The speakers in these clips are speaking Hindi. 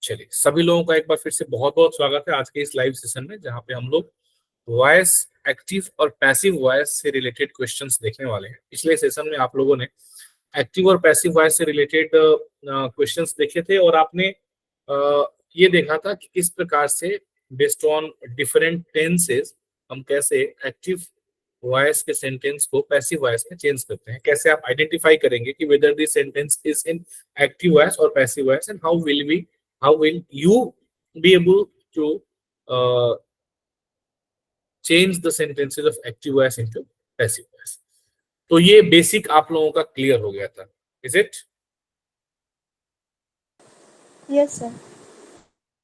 चलिए, सभी लोगों का एक बार फिर से बहुत बहुत स्वागत है आज के इस लाइव सेशन में, जहां पे हम लोग वॉइस एक्टिव और पैसिव वॉइस से रिलेटेड क्वेश्चंस देखने वाले हैं। पिछले सेशन में आप लोगों ने एक्टिव और पैसिव वॉइस से रिलेटेड क्वेश्चंस देखे थे और आपने ये देखा था कि किस प्रकार से बेस्ड ऑन डिफरेंट टेंसेस हम कैसे एक्टिव वॉइस के सेंटेंस को पैसिव वॉइस में चेंज करते हैं, कैसे आप आइडेंटिफाई करेंगे कि whether this sentence is in active voice और passive voice, and how will you be able to change the sentences of active voice into passive voice। तो ये बेसिक आप लोगों का क्लियर हो गया था, इज इट? Yes sir.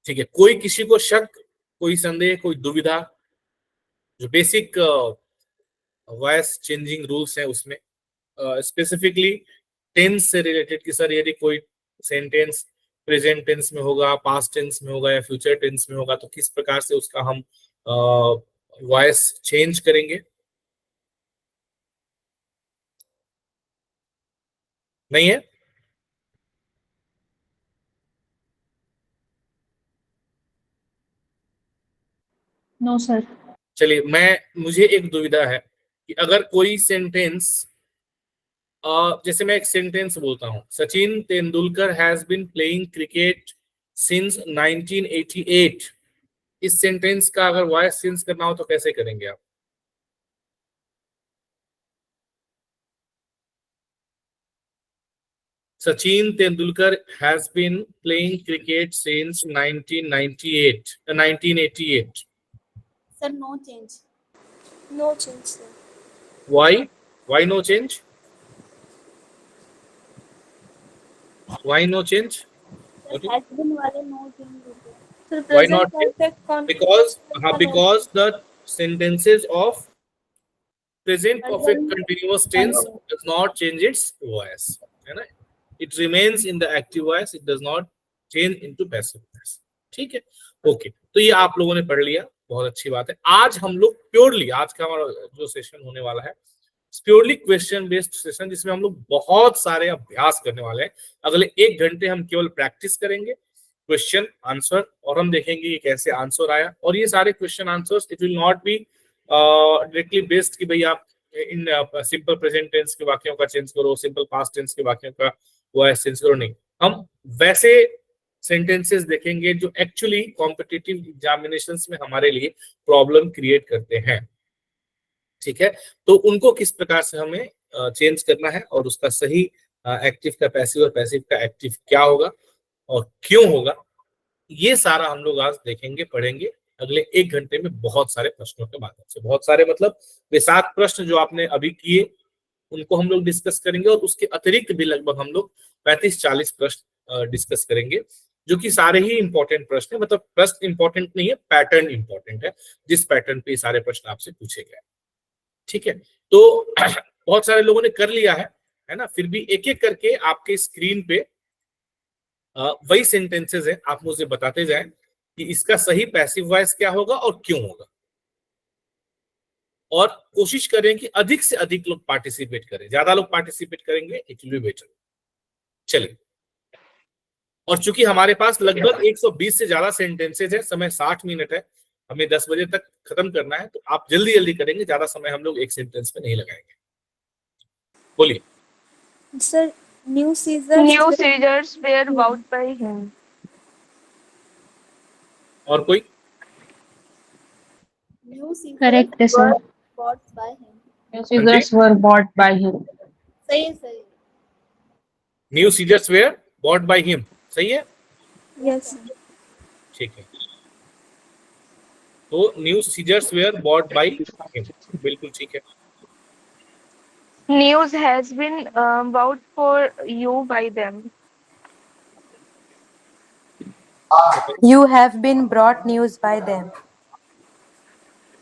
ठीक है, कोई किसी को शक, कोई संदेह, कोई दुविधा? जो बेसिक वॉइस चेंजिंग रूल्स हैं उसमें स्पेसिफिकली टेंस से रिलेटेड कि सर यदि कोई सेंटेंस प्रेजेंट टेंस में होगा, पास्ट टेंस में होगा या फ्यूचर टेंस में होगा तो किस प्रकार से उसका हम वॉइस चेंज करेंगे? नहीं है? No sir. चलिए, मुझे एक दुविधा है कि अगर कोई सेंटेंस जैसे मैं एक सेंटेंस बोलता हूं, Sachin Tendulkar has been playing cricket since 1988। इस सेंटेंस का अगर वॉइस चेंज करना हो तो कैसे करेंगे आप? Sachin Tendulkar has been playing cricket since 1988। Sir no change. No change sir. Why no change? Why no change? Has been वाले नो चेंज होते हैं। Why not change? Because the sentences of present perfect continuous tense does not change its voice, है ना? It remains in the active voice, it does not change into passive voice। ठीक है, ओके। तो ये आप लोगों ने पढ़ लिया, बहुत अच्छी बात है। आज हम लोग प्योरली, आज का हमारा जो सेशन होने वाला है प्योरली क्वेश्चन बेस्ड सेशन, जिसमें हम लोग बहुत सारे अभ्यास करने वाले हैं। अगले 1 घंटे हम केवल प्रैक्टिस करेंगे क्वेश्चन आंसर, और हम देखेंगे ये कैसे आंसर आया। और ये सारे question answers it will not be directly based कि भाई आप इन सिंपल प्रेजेंट टेंस के वाक्यों का चेंज करो, सिंपल पास्ट टेंस के वाक्यों का वॉइस चेंज करो, नहीं। हम वैसे सेंटेंसेस देखेंगे जो एक्चुअली कॉम्पिटिटिव एग्जामिनेशंस में हमारे लिए प्रॉब्लम क्रिएट करते हैं। ठीक है, तो उनको किस प्रकार से हमें चेंज करना है और उसका सही एक्टिव का पैसिव और पैसिव का एक्टिव क्या होगा और क्यों होगा, ये सारा हम लोग आज देखेंगे, पढ़ेंगे अगले 1 घंटे में बहुत सारे प्रश्नों के माध्यम से। बहुत सारे मतलब वे 7 प्रश्न जो आपने अभी किए उनको हम लोग डिस्कस करेंगे, और उसके अतिरिक्त भी लगभग हम लोग 35-40 प्रश्न डिस्कस करेंगे, जो कि सारे ही इंपॉर्टेंट प्रश्न है। मतलब प्रश्न इंपॉर्टेंट नहीं है, पैटर्न इंपॉर्टेंट है, जिस पैटर्न पे सारे प्रश्न आपसे पूछे गए। ठीक है, तो बहुत सारे लोगों ने कर लिया है ना? फिर भी एक एक करके आपके स्क्रीन पे वही सेंटेंसेस है, आप मुझे बताते जाएं कि इसका सही पैसिव वॉइस क्या होगा और क्यों होगा, और कोशिश करें कि अधिक से अधिक लोग पार्टिसिपेट करें। ज्यादा लोग पार्टिसिपेट करेंगे इट विल बी बेटर। चलिए, और चूंकि हमारे पास लगभग 120 से ज्यादा सेंटेंसेज है, समय 60 मिनट है, हमें 10 बजे तक खत्म करना है, तो आप जल्दी जल्दी करेंगे, ज्यादा समय हम लोग एक सेंटेंस पे नहीं लगाएंगे। बोलिए sir. New scissors were bought by him. और कोई? न्यू सीजर्स करेक्ट है sir. Bought by him. New scissors were bought by him. सही है सही। New scissors were bought by him, सही है? यस। ठीक है, तो new scissors were bought by him, बिल्कुल ठीक है। News has been bought for you by them. You have been brought news by them.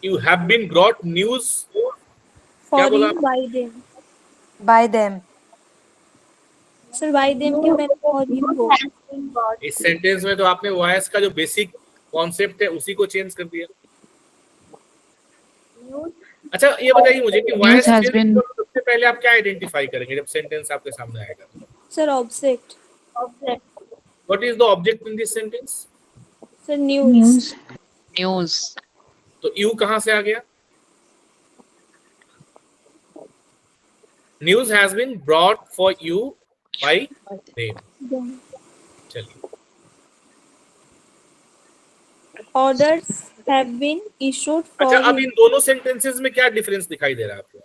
You have been brought news For क्या बोला? you by them. By them. Sir by them के मैं for you हो। इस सेंटेंस में तो आपने वॉइस का जो बेसिक कॉन्सेप्ट है उसी को चेंज कर दिया। अच्छा, ये बताइए मुझे कि वॉइस सबसे पहले आप क्या आइडेंटिफाई करेंगे जब सेंटेंस आपके सामने आएगा? Sir object. What is the object in this sentence? Sir, news. News. तो you कहां से आ गया? News has been brought for you by them. चलिए, Orders have been issued for अच्छा अब him. इन दोनों सेंटेंसेस में क्या डिफरेंस दिखाई दे रहा है आपको?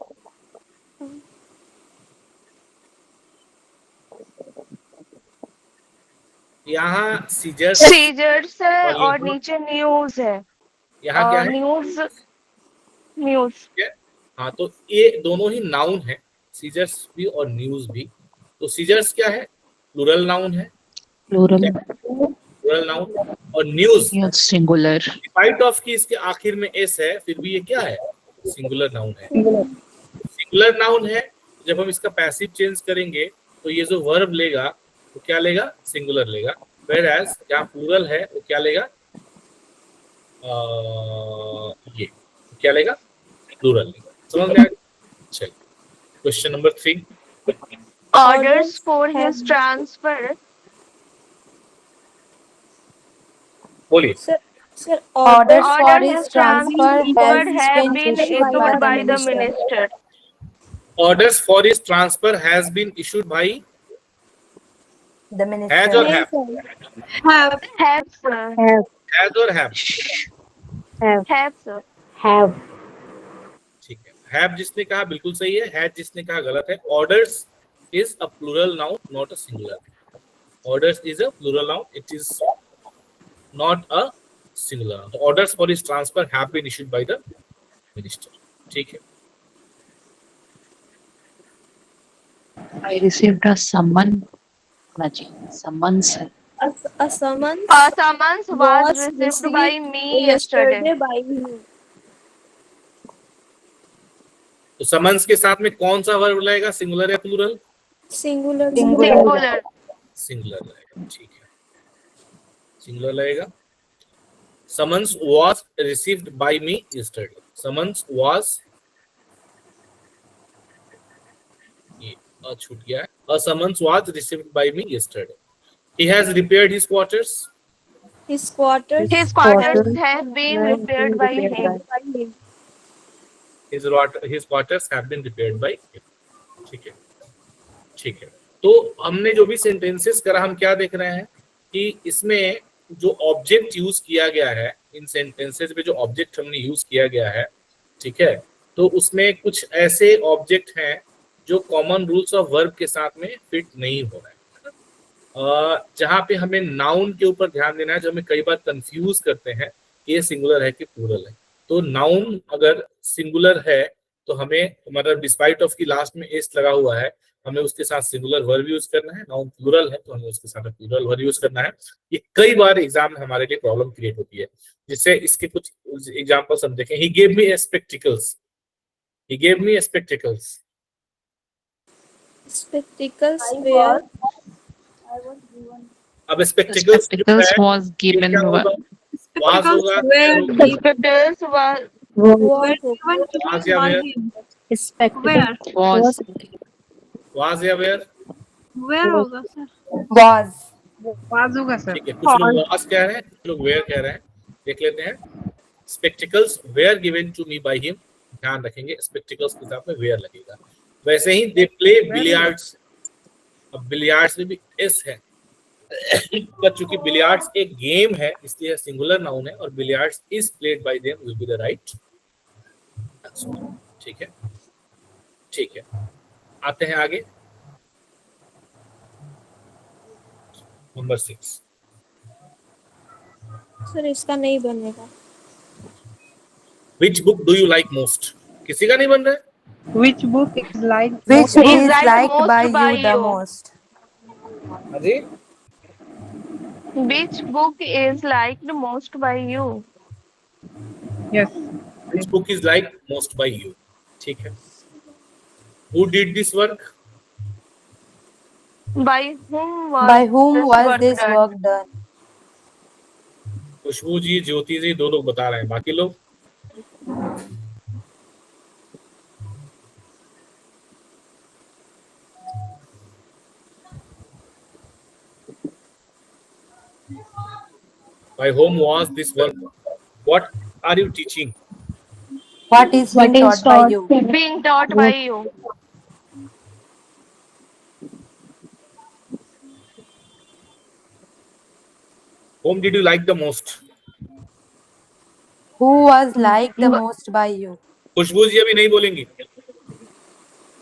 यहाँ सीजर्स सीजर्स है और यहाँ नीचे न्यूज है। क्या है? न्यूज न्यूज हाँ, तो ये दोनों ही नाउन है, सीजर्स भी और न्यूज भी। तो सीजर्स क्या है? प्लूरल नाउन है, Plural. Plural noun. और news News. Singular. Despite of की इसके आखिर में एस है, फिर भी ये क्या है? सिंगुलर नाउन है। सिंगुलर नाउन है, जब हम इसका पैसिव चेंज करेंगे तो ये जो वर्ब लेगा वो क्या लेगा? सिंगुलर लेगा। वेयर एज जहाँ प्लूरल है वो क्या लेगा? ये क्या लेगा? प्लूरल लेगा। समझ में आ गया? चलिए, question number 3। Orders for his transfer. बोलिए। Sir, Orders for Order his his transfer transfer has have been been issued issued by by the the minister. minister. Orders for his transfer has been issued by The minister. has or have? Have sir. Has or have? Have sir. ठीक है। have जिसने कहा बिल्कुल सही है, has जिसने कहा गलत है। Orders is a plural noun, not a singular. Orders is a plural noun, it is not a singular noun. The orders for his transfer have been issued by the minister. ठीक है। I received a summon. Summons. a summons A summons was received by me yesterday. by me. तो समन्स के साथ में कौन सा वर्ब लगेगा? सिंगुलर या प्लूरल? Singular. Singular. सिंगुलर लगेगा। ठीक है, सिंगुलर लगेगा। Summons was received by me yesterday. Summons was छूट गया है। A summons was received by me yesterday. He has repaired his quarters. His quarters. His quarters have been repaired by him. His quarters have been repaired by him. ठीक है, ठीक है। तो हमने जो भी सेंटेंसेस करा, हम क्या देख रहे हैं कि इसमें जो ऑब्जेक्ट यूज किया गया है, इन सेंटेंसेस में जो ऑब्जेक्ट हमने यूज किया गया है, ठीक है, तो उसमें कुछ ऐसे ऑब्जेक्ट हैं जो कॉमन रूल्स ऑफ वर्ब के साथ में फिट नहीं हो रहा है। जहाँ पे हमें नाउन के ऊपर ध्यान देना है, जो हमें कई बार कंफ्यूज करते हैं कि ये सिंगुलर है कि प्लूरल है। तो नाउन अगर सिंगुलर है तो हमें, मतलब डिस्पाइट ऑफ की लास्ट में एस लगा हुआ है, हमें उसके साथ सिंगुलर वर्ब यूज करना है। नाउन प्लूरल है तो हमें उसके साथ प्लूरल वर्ब यूज करना है। ये कई बार एग्जाम में हमारे लिए प्रॉब्लम क्रिएट होती है। जिससे इसके कुछ एग्जांपल्स हम देखें। He gave me spectacles. He gave me spectacles. Spectacles were. अब spectacles Spectacles was given. Was होगा, Spectacles was वाज या वेयर? Was. वाज या वेयर? Was. ठीक है, कुछ लोग वाज कह रहे हैं, कुछ लोग वेयर कह रहे हैं। देख लेते हैं। Spectacles were given to me by him. ध्यान रखेंगे, स्पेक्टिकल्स के साथ में वेयर लगेगा। वैसे ही दे प्ले बिलियर्ड्स। अब बिलियर्ड्स में भी एस है, पर चूंकि बिलियर्ड्स एक गेम है इसलिए सिंगुलर नाउन है, और billiards is played by them will be the right answer. ठीक है, ठीक है। आते हैं आगे, नंबर 6। सर इसका नहीं बनेगा। Which book do you like most? किसी का नहीं बन रहा है? Which is liked by most by you the you? most? अजी, Which book is liked most by you? which book is liked most by you? ठीक है। Who did this work? By whom was By whom this was work this done? work done? खुशबू जी, ज्योति जी, 2 लोग बता रहे हैं, बाकी लोग? By whom was this work? What are you teaching? What is being taught by you? Being taught by you. Whom did you like the most? Who was liked the most by you? खुशबू जी अभी नहीं बोलेंगी,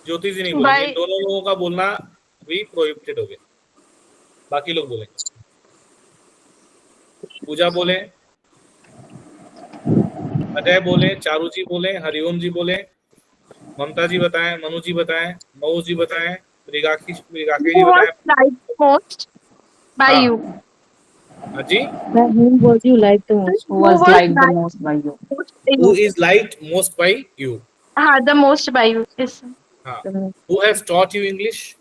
ज्योति जी नहीं बोलेंगे, इन By दोनों लोगों का बोलना भी प्रोहिबिटेड हो गया, बाकी लोग बोलेंगे। पूजा बोले, अजय बोले, चारू जी बोले, हरिओम जी बोले, ममता जी बताएं, मनु जी बताएं, मऊ जी बताएं, रिगाकी जी who was बताएं। liked most by हाँ। you? हाँ जी। Whom was you like the most? Who was liked the liked most by you? most by Who you? is liked most by you? The most by you. Yes. हाँ। Who has taught you English?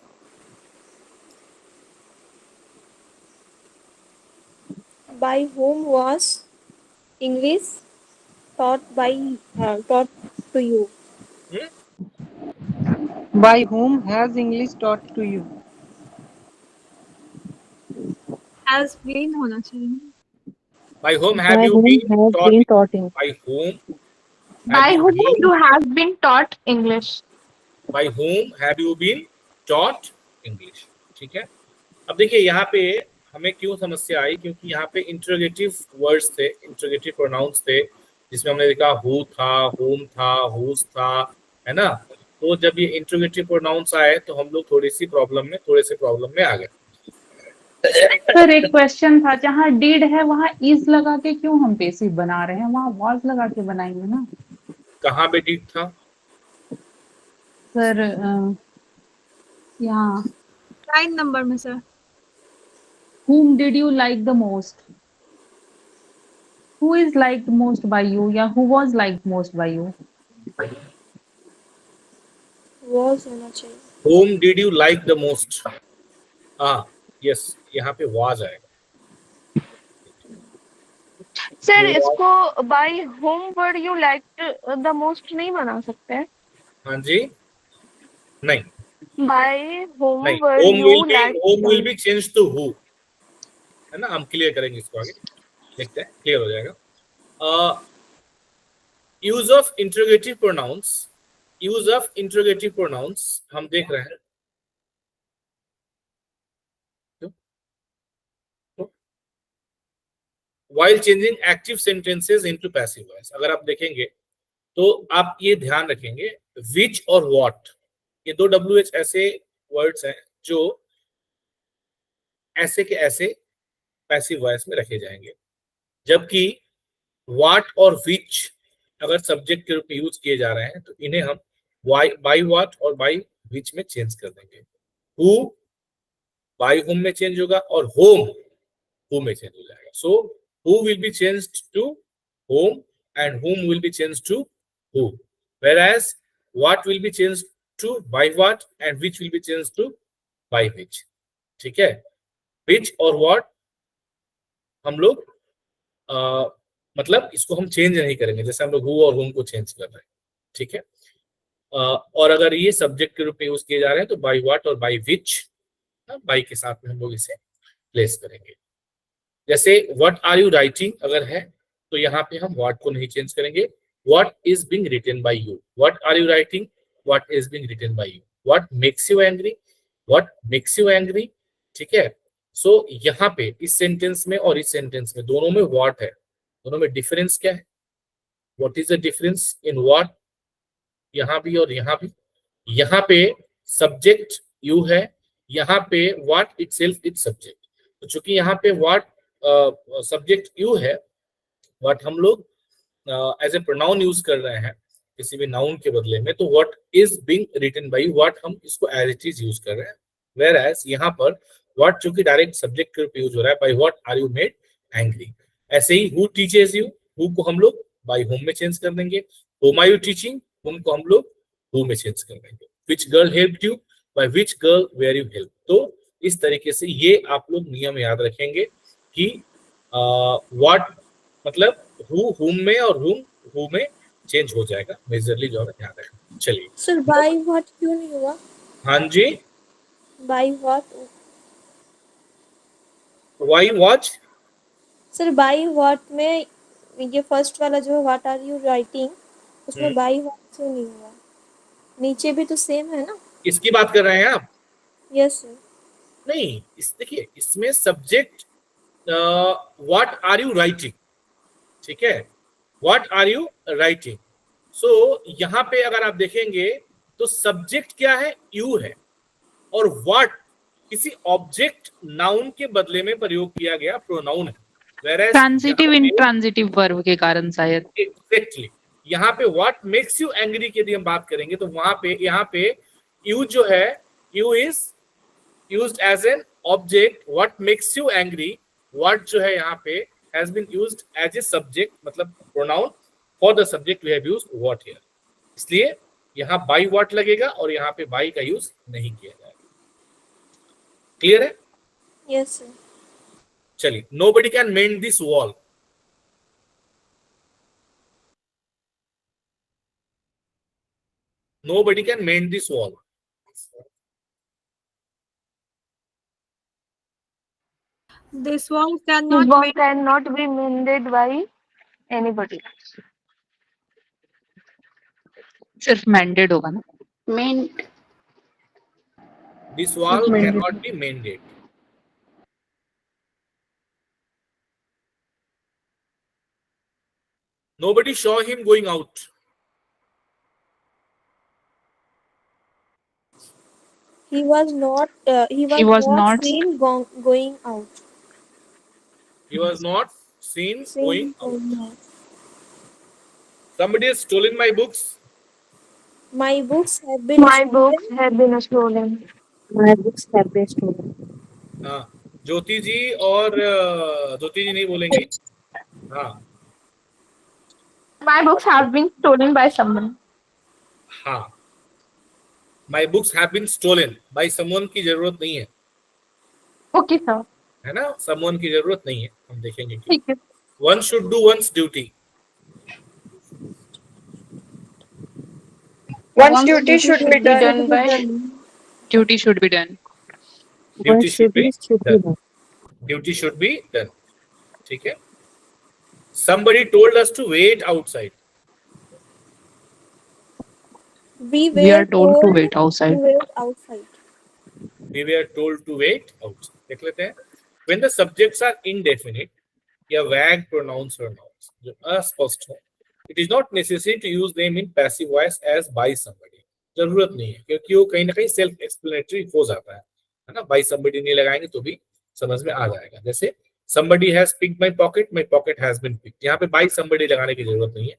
By whom was English taught to you? By whom has English taught to you? Has been होना चाहिए। By whom have you been taught? By whom have By you whom been? you have been taught English? By whom have you been taught English? ठीक है। अब देखिए यहाँ पे हमें क्यों समस्या आई, क्योंकि यहाँ पे इंट्रोगेटिव वर्ड्स थे, इंट्रोगेटिव प्रोनाउंस थे, जिसमें हमने देखा हु था, हुम था, हुज था, है ना। तो जब ये इंट्रोगेटिव प्रोनाउंस आए तो हम लोग थोड़े से प्रॉब्लम में आ गए। सर एक क्वेश्चन था, जहाँ डिड है वहाँ इज लगा के क्यों हम पेसिव बना रहे हैं, वहाँ वाज लगा के बनाएंगे ना। कहाँ पे डिड था सर यहाँ 9 नंबर में sir. whom did you like the most? Who is liked most by you या who was liked most by you? was होना चाहिए। whom did you like the most? हाँ यस, यहाँ पे was आएगा। सर इसको by whom were you liked the most नहीं बना सकते हैं? हाँ जी, नहीं By whom नहीं, were whom you liked? will be changed to who, है ना। हम क्लियर करेंगे इसको आगे, देखते हैं क्लियर हो जाएगा। यूज ऑफ इंट्रोगेटिव प्रोनाउंस हम देख रहे हैं। While changing active sentences into passive voice, अगर आप देखेंगे तो आप ये ध्यान रखेंगे which और what, ये दो WH ऐसे वर्ड्स हैं जो ऐसे के ऐसे पैसिव वॉइस में रखे जाएंगे, जबकि what और which अगर सब्जेक्ट के रूप में यूज किए जा रहे हैं तो इन्हें हम by what और by which में चेंज कर देंगे। who by whom में चेंज होगा और who में चेंज हो जाएगा। सो who will be changed to whom and whom will be changed to who, whereas what will be changed to by what and which will be changed to by which। ठीक है, which और what हम लोग मतलब इसको हम चेंज नहीं करेंगे, जैसे हम लोग who और whom को चेंज कर रहे हैं। ठीक है, और अगर ये सब्जेक्ट के रूप में यूज किए जा रहे हैं तो by what और by which, by के साथ में हम लोग इसे प्लेस करेंगे। जैसे व्हाट आर यू राइटिंग अगर है तो यहाँ पे हम व्हाट को नहीं चेंज करेंगे, what is being written by you, what are you writing, what is being written by you, what makes you angry, what makes you angry. ठीक है, सो यहाँ पे इस सेंटेंस में और इस सेंटेंस में दोनों में व्हाट है, दोनों में डिफरेंस क्या है, what is the difference in what, यहाँ भी और यहाँ भी। यहाँ पे सब्जेक्ट यू है, यहाँ पे व्हाट इटसेल्फ इज सब्जेक्ट, तो चूंकि यहाँ पे व्हाट सब्जेक्ट यू है, व्हाट हम लोग एज ए प्रोनाउन यूज कर रहे हैं किसी भी नाउन के बदले में, तो what is being written by you, what हम इसको एज इट इज यूज कर रहे हैं। वेयर एज यहाँ पर व्हाट चूंकि डायरेक्ट सब्जेक्ट के रूप में यूज हो रहा है, by what are you made angry. ऐसे ही हु टीचेस यू, हु को हम लोग बाय हुम में चेंज कर देंगे, हुम आर यू टीचिंग, हुम को हम लोग हु में चेंज कर देंगे। Which girl helped you, by which girl were you help. तो इस तरीके से ये आप लोग नियम याद रखेंगे कि व्हाट मतलब हु हुम में और हुम हु में चेंज हो जाएगा, मेजरली जो हमें ध्यान रखना। चलिए सर बाय व्हाट क्यों नहीं हुआ? हाँ जी, by what why watch sir by what में ये फर्स्ट वाला जो है व्हाट आर यू राइटिंग, उसमें बाई व्हाट क्यों नहीं हुआ? नीचे भी तो सेम है ना? किसकी बात कर रहे हैं आप? Yes sir. नहीं, इस देखिए इसमें subject what are you writing, ठीक है, what are you writing. So यहाँ पे अगर आप देखेंगे तो सब्जेक्ट क्या है? यू है, और व्हाट किसी ऑब्जेक्ट नाउन के बदले में प्रयोग किया गया प्रोनाउन है। Whereas ट्रांजिटिव यहाँ पे- इंट्रांजिटिव वर्ब के कारण शायद। एग्जैक्टली यहाँ पे व्हाट मेक्स यू एंग्री की यदि हम बात करेंगे तो वहां पे यहाँ पे यू जो है, you is used as an object, what makes you angry, what जो है यहाँ पे has been used as a subject, मतलब pronoun for the subject we have used what here. इसलिए यहाँ बाई व्हाट लगेगा और यहाँ पे बाई का यूज नहीं किया जाएगा। क्लियर है? Yes sir. चलिए, nobody can mend this wall. Nobody can mend this wall. This wall This cannot wall be cannot be mended by anybody. सिर्फ मैंडेड होगा ना। This wall mended. cannot be mended. Nobody saw him going out. He was not not seen going out. He was not seen going out. going out. Somebody has stolen my books. My books have been My stolen. books have been stolen. My books have been stolen. हाँ, ज्योति जी और ज्योति जी नहीं बोलेंगी। हाँ My books have been stolen by someone. हाँ, my books have been stolen by someone की जरूरत नहीं है, Okay, sir. है ना? someone की जरूरत नहीं है, हम देखेंगे कि ठीक है। one should do one's duty. One's duty should be done by duty should be done. Duty should be done. done. Duty should be done. ठीक है? Somebody told us to wait outside. We we are told to wait outside. wait outside. We were told to wait outside. देख लेते हैं। When the subjects are indefinite या vague pronouns or nouns जो अस्पष्ट हो, it is not necessary to use them in passive voice as by somebody. जरूरत नहीं है, क्योंकि वो कहीं ना कहीं सेल्फ एक्सप्लेनेटरी हो जाता है ना? by somebody नहीं लगाएंगे तो भी समझ में आ जाएगा। जैसे somebody has picked my pocket has been picked. यहाँ पे by somebody लगाने की जरूरत नहीं है,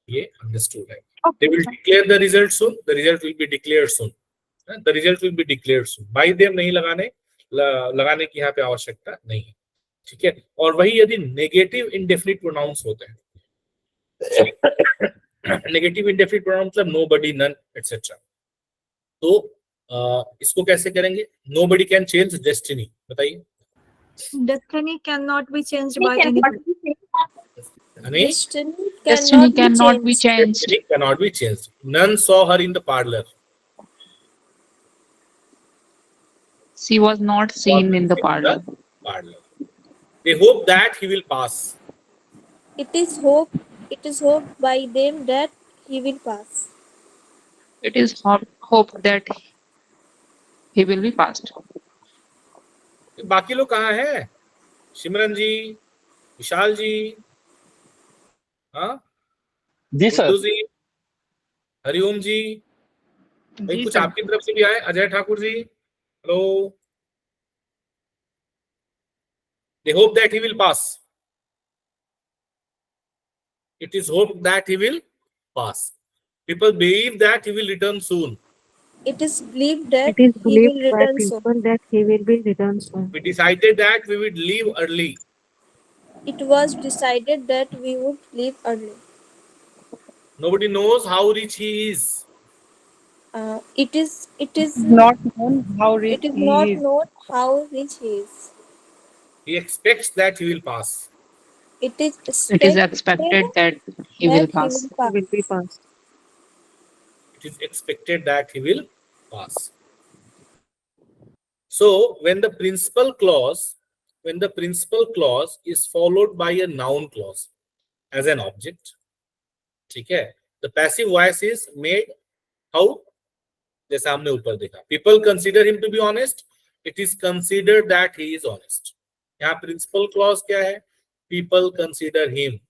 ये understood है। They will declare the result soon. The result will be declared soon. The result will be declared soon. By them नहीं लगाने की यहाँ पे आवश्यकता नहीं है, ठीक है? और वही यदि नेगेटिव इंडेफिनिट प्रोनाउंस होते हैं, नेगेटिव इंडेफिनिट प्रोनाउन मतलब nobody, none, etc. तो इसको कैसे करेंगे? Nobody can change destiny. बताइए। destiny cannot be changed by anybody. नहीं, Destiny cannot be changed. destiny cannot be changed. None saw her in the parlor. She was not seen in the parlor. Parlor. They hope that he will pass. It is hoped by them that he will pass. It is hoped that he will be passed. बाकी लोग कहाँ हैं? सिमरन जी, विशाल जी, हाँ जी सर। गुड्डू जी, हरिओम जी, भाई कुछ आपकी तरफ से भी आए। Ajay Thakur ji, hello. They hope that he will pass. It is hoped that he will pass. People believe that he will return soon. It is believed that It is he will believed by return soon. people that he will be returned soon. We decided that we would leave early. It was decided that we would leave early. Nobody knows how rich he is. It is not known how rich it is he not is. known how rich he is. He expects that he will pass. It is It is expected that he will pass. He will be passed. It is expected that he will pass. So when the principal clause when the principal clause is followed by a noun clause as an object. ठीक है, the passive voice is made how? जैसा हमने ऊपर देखा, people consider him to be honest, it is considered that he is honest. यहाँ principal clause क्या है? People consider him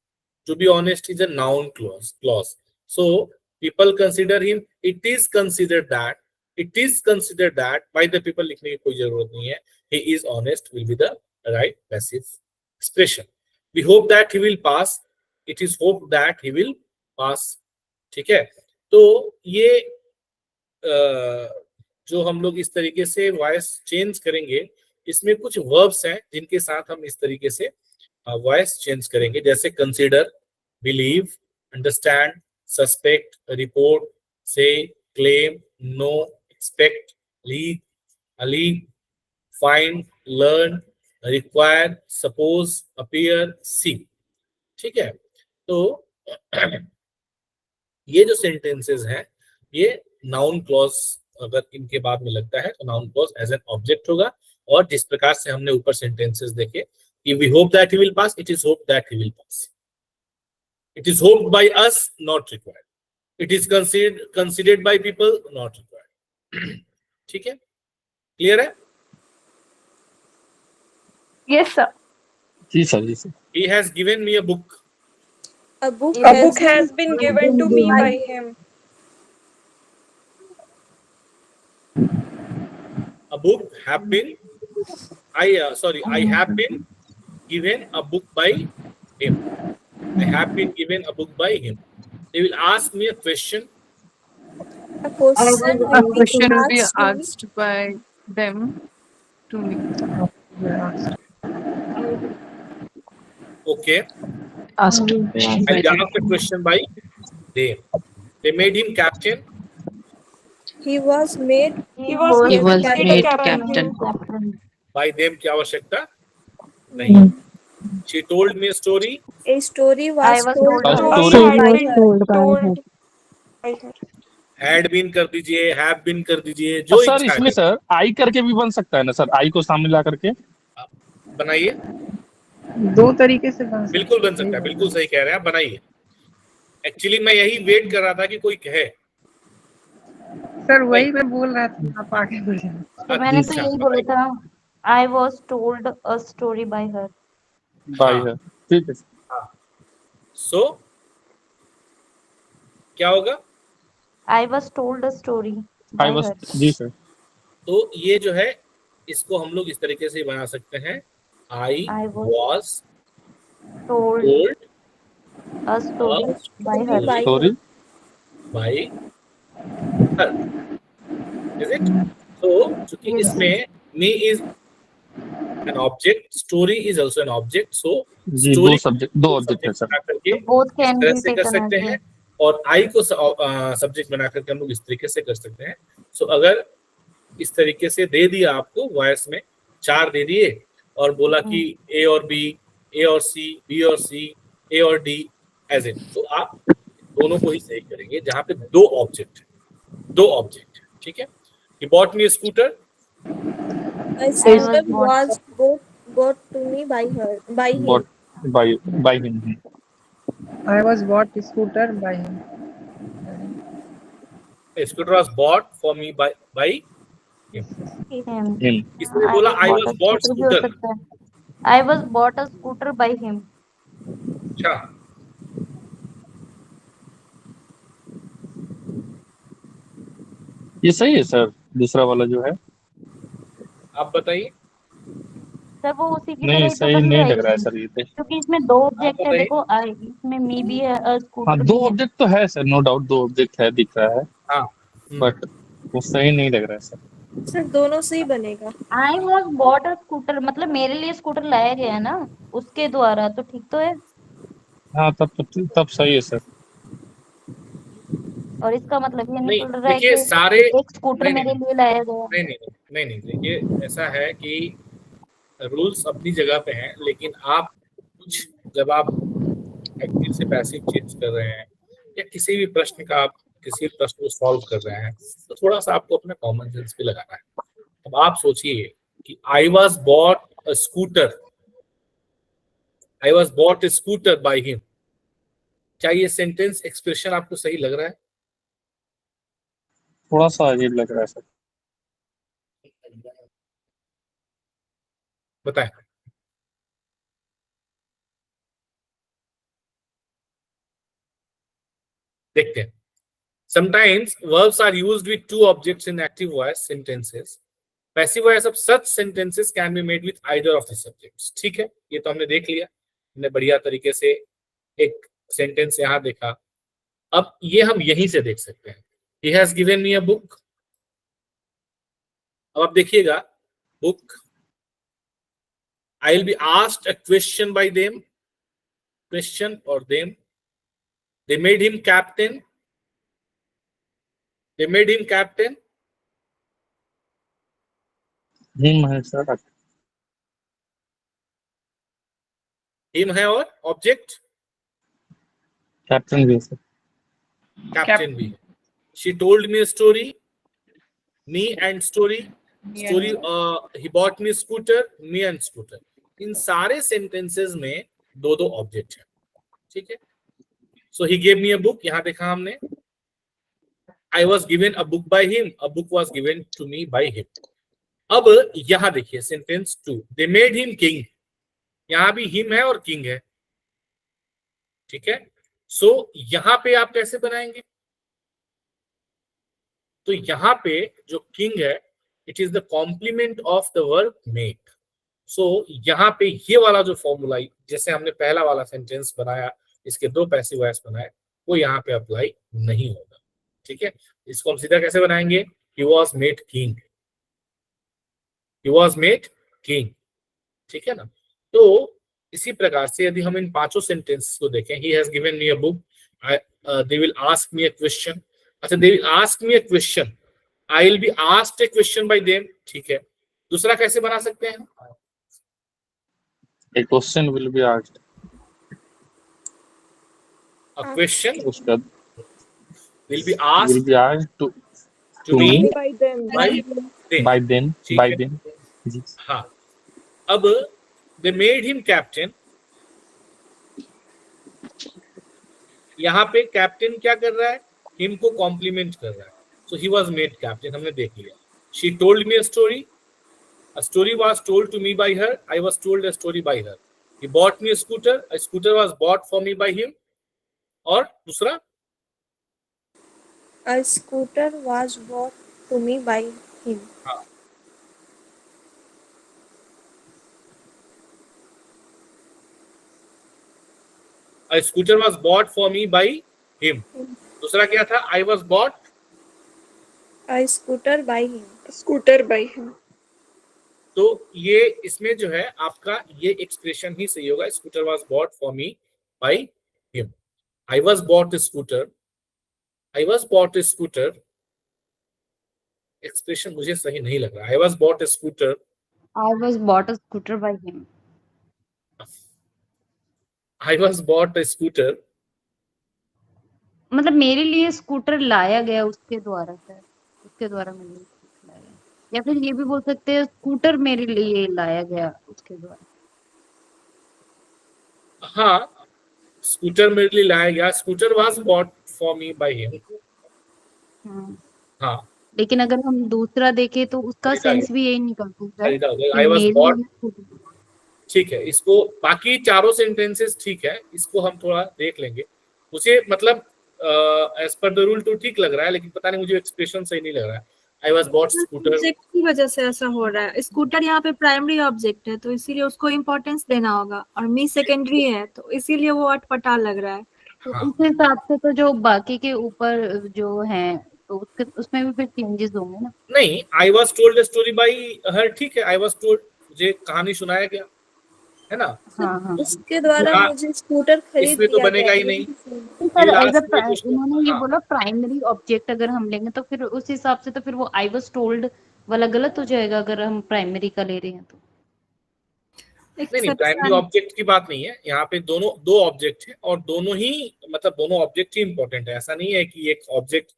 to be honest is a noun clause. So people consider him, it is considered that by the people, लिखने की कोई जरूरत नहीं है, he is honest will be the right passive expression. We hope that he will pass, it is hoped that he will pass. ठीक है, तो ये जो हम लोग इस तरीके से वॉइस चेंज करेंगे, इसमें कुछ वर्ब्स हैं जिनके साथ हम इस तरीके से वॉइस चेंज करेंगे, जैसे consider, believe, understand, suspect, report, say, claim, know, expect, lead, allege, find, learn, require, suppose, appear, see. ठीक है, तो ये जो सेंटेंसेस हैं, ये नाउन क्लॉज अगर इनके बाद में लगता है तो noun clause as an object होगा. और जिस प्रकार से हमने ऊपर सेंटेंसेस देखे, if we hope that he will pass, it is hoped that he will pass. It is hoped by us, not required. It is considered by people, not required. ठीक है, क्लियर है? Yes, sir. जी सर, जी sir. He has given me a book. A book A book has been given to me by him. A book have been, I have been given a book by him. I have been given a book by him. They will ask me a question. A question A question will be asked me. asked by them to me. Okay, Asked. I asked a question by them. They made him captain. He was made. He was made captain. By them की आवश्यकता नहीं. She told me a story. A story was was told told by by her. by her. Had been कर दीजिए, have been कर दीजिए, जो सर इच्छा इसमें है सर आई करके भी बन सकता है ना सर, आई को सामने ला करके. बनाइए. दो तरीके से बन सकते बिल्कुल बन सकता है, बिल्कुल सही कह रहे हैं आप, बनाइए. एक्चुअली मैं यही वेट कर रहा था कि कोई कहे. सर, वही मैं बोल रहा था, आप आगे बढ़ जाए. तो मैंने तो अच्छा, यही बोला था, I was told a story by her. By हाँ. है, ठीक है. So क्या होगा? I was told a story by I was, her. जी सर. तो ये जो है, इसको हम लोग इस तरीके से बना सकते हैं. I I was told told a story by her. by sorry. by her. Is it? So चूंकि Yes. इसमें me is an object, story is also an object. So जी, दो story सब्जेक्ट, दो ऑब्जेक्ट है सर. बना करके Both इस can तरह be से कर taken सकते as हैं, और आई को सब्जेक्ट बना करके हम लोग इस तरीके से कर सकते हैं. सो अगर इस तरीके से दे दिया आपको वॉइस में, 4 दे दिए और बोला कि ए और बी, ए और सी, बी और सी, ए और डी एज इन, तो आप दोनों को ही सही करेंगे जहां पे दो ऑब्जेक्ट. ठीक है. He bought me a scooter. A scooter was bought to me by him. Bot by him. I was bought a scooter by him. A scooter was bought for me by him. Him. इसने बोला I was bought scooter भी हो scooter. सकता है. I was bought a scooter by him. अच्छा, ये सही है सर, दूसरा वाला जो है. आप बताइए. सर वो उसी की नहीं, तरह ही तो सही बन नहीं लग जाएगी, रहा है सर ये पे. क्योंकि इसमें 2 ऑब्जेक्ट है. बताइए. देखो इसमें मी भी है, हाँ, स्कूटर 2 भी है. ऑब्जेक्ट तो है सर, नो डाउट 2 ऑब्जेक्ट है, दिख रहा है, हाँ. बट वो सही नहीं लग रहा है सर. सर दोनों से ही बनेगा. I was bought a scooter, मतलब मेरे लिए स्कूटर लाया गया है ना उसके द्वारा, तो ठीक तो है. हाँ, तब सही है सर. और इसका मतलब ये नहीं, निकल रहा है देखिए कि सारे एक स्कूटर नहीं, मेरे लिए लाया गया. नहीं, देखिए ऐसा है कि रूल्स अपनी जगह पे हैं, लेकिन आप कुछ जब आप एक्टिव से पैसिव चेंज कर रहे हैं या किसी भी प्रश्न को सॉल्व कर रहे हैं, तो थोड़ा सा आपको अपना कॉमन सेंस भी लगाना है. अब आप सोचिए कि I was bought a scooter, I was bought a scooter by him. क्या ये सेंटेंस एक्सप्रेशन आपको सही लग रहा है? थोड़ा सा अजीब लग रहा है सर। बताएं। देखते हैं। Sometimes verbs are used with two objects in active voice sentences. Passive voice of such sentences can be made with either of the subjects. ठीक है, ये तो हमने देख लिया, हमने बढ़िया तरीके से एक सेंटेंस यहाँ देखा। अब ये हम यहीं से देख सकते हैं। He has given me a book. अब आप देखिएगा, book. I'll be asked a question by them. Question or them. They made him captain. They made him captain. Him है सर। Him है और object कैप्टन भी है सर। captain भी है। She told me a story. Me and story. Story. He bought me scooter. Me and scooter. इन सारे sentences में दो दो object है। ठीक है। So he gave me a book. यहाँ देखा हमने। I was given a book by him. A book was given to me by him. अब यहां देखिए sentence 2, they made him king. यहां भी him है और king है। ठीक है। सो यहां पे आप कैसे बनाएंगे? तो यहां पे जो king है, it is the complement of the verb make. So यहां पे ये वाला जो फॉर्मूला जैसे हमने पहला वाला सेंटेंस बनाया, इसके दो पैसिव वॉइस बनाए, वो यहाँ पे अप्लाई नहीं होगा। ठीक है। इसको हम सीधा कैसे बनाएंगे? he was made king. He was made king. ठीक है ना। तो इसी प्रकार से यदि हम इन पांचों सेंटेंसेस को देखें, he has given me a book, they will ask me a question. अच्छा, they will ask me a question, I will be asked a question by them. ठीक है। दूसरा कैसे बना सकते हैं? A question will be asked. A question उसका will be asked to me By them. by them. by then ठीक by है। then जी। हाँ। अब they made him captain. यहाँ पे कैप्टन क्या कर रहा है? हिम को कॉम्प्लीमेंट कर रहा है। So he was made captain, हमने देख लिया। She told me a story. A story was told to me by her. I was told a story by her. He bought me a scooter. A scooter was bought for me by him. और दूसरा, A scooter was bought to me by him. हाँ, a scooter was bought for me by him. दूसरा क्या था? I was bought. A scooter by him. Scooter by him. तो ये इसमें जो है आपका ये एक्सप्रेशन ही सही होगा। Scooter was bought for me by him. I was bought a scooter. I was bought a scooter expression मुझे सही नहीं लग रहा। I was bought a scooter. I was bought a scooter by him. I was bought a scooter. मतलब मेरे लिए स्कूटर लाया गया उसके द्वारा सर, उसके द्वारा मेरे लिए स्कूटर लाया गया। या फिर ये भी बोल सकते हैं स्कूटर मेरे लिए लाया गया उसके द्वारा। हाँ, स्कूटर मेरे लिए लाया गया। Scooter was bought for me by him. हाँ। हाँ, लेकिन अगर हम दूसरा देखें तो उसका खरीदा सेंस भी यही निकलता है खरीदा हो गया। कि आई वाज मेरे बॉट. लिए स्कूटर। ठीक है। इसको बाकी चारों सेंटेंसेस ठीक है, इसको हम थोड़ा देख लेंगे। मुझे मतलब एज पर द रूल तो ठीक लग रहा है, लेकिन पता नहीं मुझे एक्सप्रेशन सही नहीं लग रहा है। I was bought scooter. Object की वजह से ऐसा हो रहा है। स्कूटर यहाँ पे प्राइमरी ऑब्जेक्ट है तो इसीलिए उसको इम्पोर्टेंस देना होगा, और मी सेकेंडरी है तो इसीलिए वो अटपटा लग रहा है। तो हाँ, उस हिसाब से तो जो बाकी के ऊपर जो है तो उसके उसमें भी फिर चेंजेस होंगे ना। नहीं, I was told a story by हर, ठीक है। आई वाज टोल्ड, मुझे कहानी सुनाया गया है ना। हाँ हाँ। उसके द्वारा हाँ, मुझे स्कूटर खरीद इसमें तो दिया बनेगा गया। ही नहीं। तो सर ये एज लास्ट में कुछ- उन्होंने ये हाँ, बोला प्राइमरी ऑब्जेक्ट अगर हम लेंगे तो फिर उस हिसाब से तो फिर वो आई वाज टोल्ड वाला गलत हो जाएगा अगर हम प्राइमरी का ले रहे हैं तो। नहीं, प्राइमरी ऑब्जेक्ट की बात नहीं है यहाँ पे। दोनों दो ऑब्जेक्ट है और दोनों ही मतलब दोनों ऑब्जेक्ट ही इंपॉर्टेंट है। ऐसा नहीं है कि एक ऑब्जेक्ट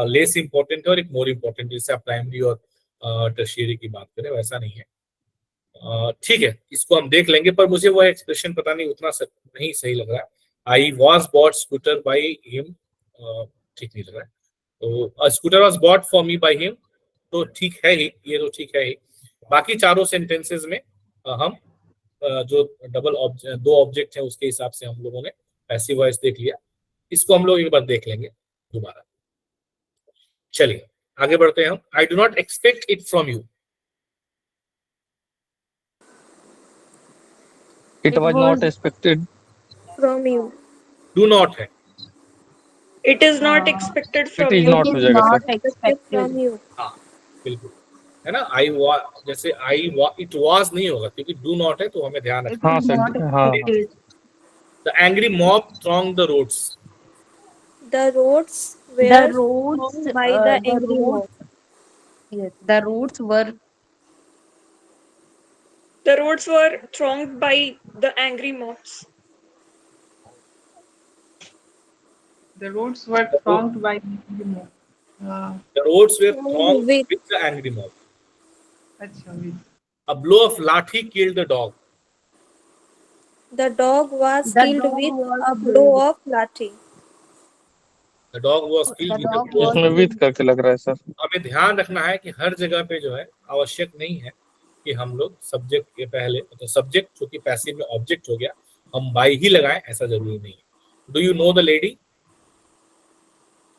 लेस इंपॉर्टेंट है और एक मोर इंपॉर्टेंट, जैसे आप प्राइमरी और टर्शियरी की बात करें, वैसा नहीं है। ठीक है, इसको हम देख लेंगे, पर मुझे वो एक्सप्रेशन पता नहीं उतना नहीं सही लग रहा है। I was bought scooter by him, ठीक नहीं लग रहा है। तो scooter was bought for me by him, तो ठीक है ही, ये तो ठीक है ही। बाकी चारों सेंटेंसेस में हम जो दो ऑब्जेक्ट है उसके हिसाब से हम लोगों ने पैसिव वॉइस देख लिया। इसको हम लोग एक बार देख लेंगे दोबारा। चलिए आगे बढ़ते हैं हम। I do not expect it from you. It was not expected. from you. Do not है, It is not expected It from is you. not हो It is जाएगा not sir. expected. From you. हाँ बिल्कुल है ना। जैसे इट वाज नहीं होगा क्योंकि डू नॉट है, तो हमें ध्यान It रखना। हाँ is सर, not हाँ expected. The angry mob thronged the roads. The roads were The roads, thronged by the angry mob. yes, the roads were The roads were thronged by the angry mobs. The roads were thronged by the mob. The roads were Thronged thronged with- with the angry mob. अच्छा with A blow of lathi killed the dog. The dog was The killed dog with was a blow of lathi. The dog was killed The with a dog blow. was इसमें विथ करके लग रहा है सर। हमें ध्यान रखना है कि हर जगह पे जो है आवश्यक नहीं है कि हम लोग सब्जेक्ट के पहले, तो सब्जेक्ट जो कि पैसिव में ऑब्जेक्ट हो गया, हम बाई ही लगाएं, ऐसा जरूरी नहीं है। Do you know the lady?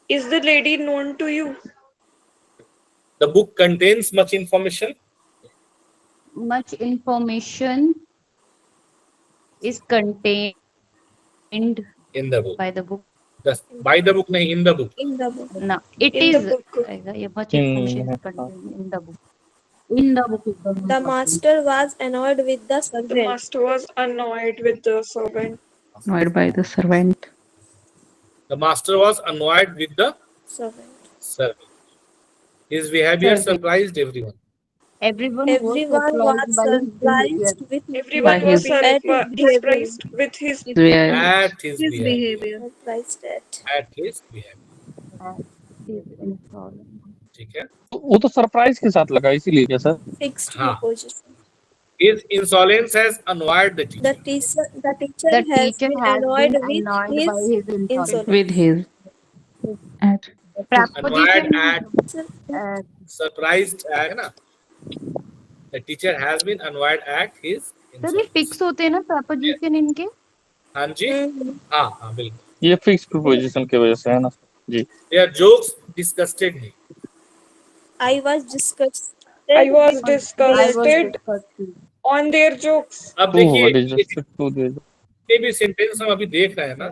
Is the lady known to you? The book contains much information. much information is contained In the book. by the book. By the book नहीं, in the book. In the book. No, it In is the book. आएगा, ये much In- information is contained in the book. In the book is the most The important. master was annoyed with the The servant. master was annoyed with the servant. Annoyed by the servant. The master was annoyed with the Servant. servant. His behavior Servant. surprised everyone. Everyone Everyone was surprised with Everyone By was his- At his surprised with his Where At his His behavior. behavior. surprised at. At his behavior. is insolent. ठीक है। वो तो सरप्राइज के साथ लगा इसीलिए क्या सर? Fixed हाँ। preposition. His insolence has annoyed the teacher. The teacher The has teacher been has annoyed been with annoyed his by his insolence. insolence. with his at Preposition Annoyed at, surprised at, है ना? The teacher has been annoyed at his sir ये insolence. फिक्स होते हैं ना preposition इनके? हाँ जी, हाँ हाँ बिल्कुल। ये फिक्स प्रीपोजिशन की वजह से है ना जी। Their jokes disgusted me. I was disgusted. I was I was disgusted disgusted. on their jokes. अब टू व्हाट इज देखिए जस्ट टू दे जितने भी सेंटेंस हम अभी देख रहे हैं ना,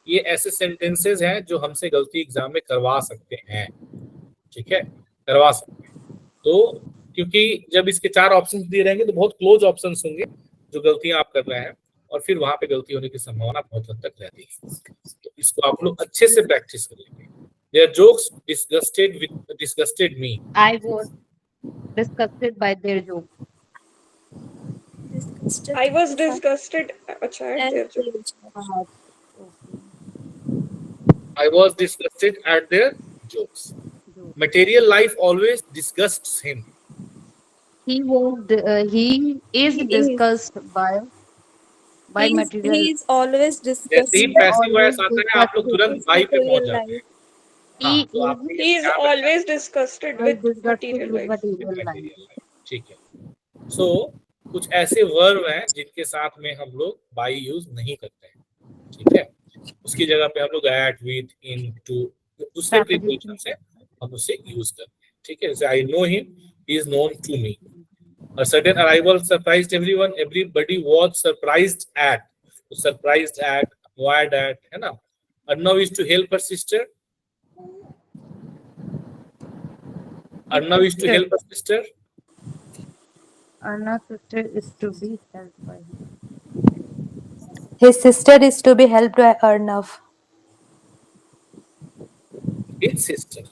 ये ऐसे सेंटेंसेस हैं जो हमसे गलती एग्जाम में करवा सकते हैं। ठीक है, करवा सकते हैं। तो क्योंकि जब इसके 4 ऑप्शंस दिए रहेंगे तो बहुत क्लोज ऑप्शंस होंगे जो गलतियां आप कर रहे हैं, और फिर वहां पे गलती होने की संभावना बहुत हद तक रहती है। तो इसको आप लोग अच्छे से प्रैक्टिस कर लेंगे। Their jokes disgusted me. I was disgusted by their joke. Disgusted. I was disgusted. अच्छा, at And their jokes. I was disgusted at their jokes. Material life always disgusts him. He is disgusted by material. He is always जैसे ही disgusted. पैसिव वॉइस आता है आप लोग तुरंत बाई पे पहुंच जाते हैं। हाँ, He तो आप He is always disgusted with material life. material life. material life. ठीक है। So कुछ ऐसे वर्ब हैं जिनके साथ में हम लोग बाई यूज नहीं करते हैं। ठीक है, उसकी जगह पे हम लोग एट, विथ, इन, टू, दूसरे प्रीपोजिशन से हम उसे यूज करते हैं। ठीक है, जैसे I know him, he is known to me. A sudden arrival surprised everyone. Everybody was surprised at. Surprised at, annoyed at, है ना? Arnav is to help her sister. Arnav is to help her sister. Anna's sister is to be helped by him. His sister is to be helped by Arnav. His sister.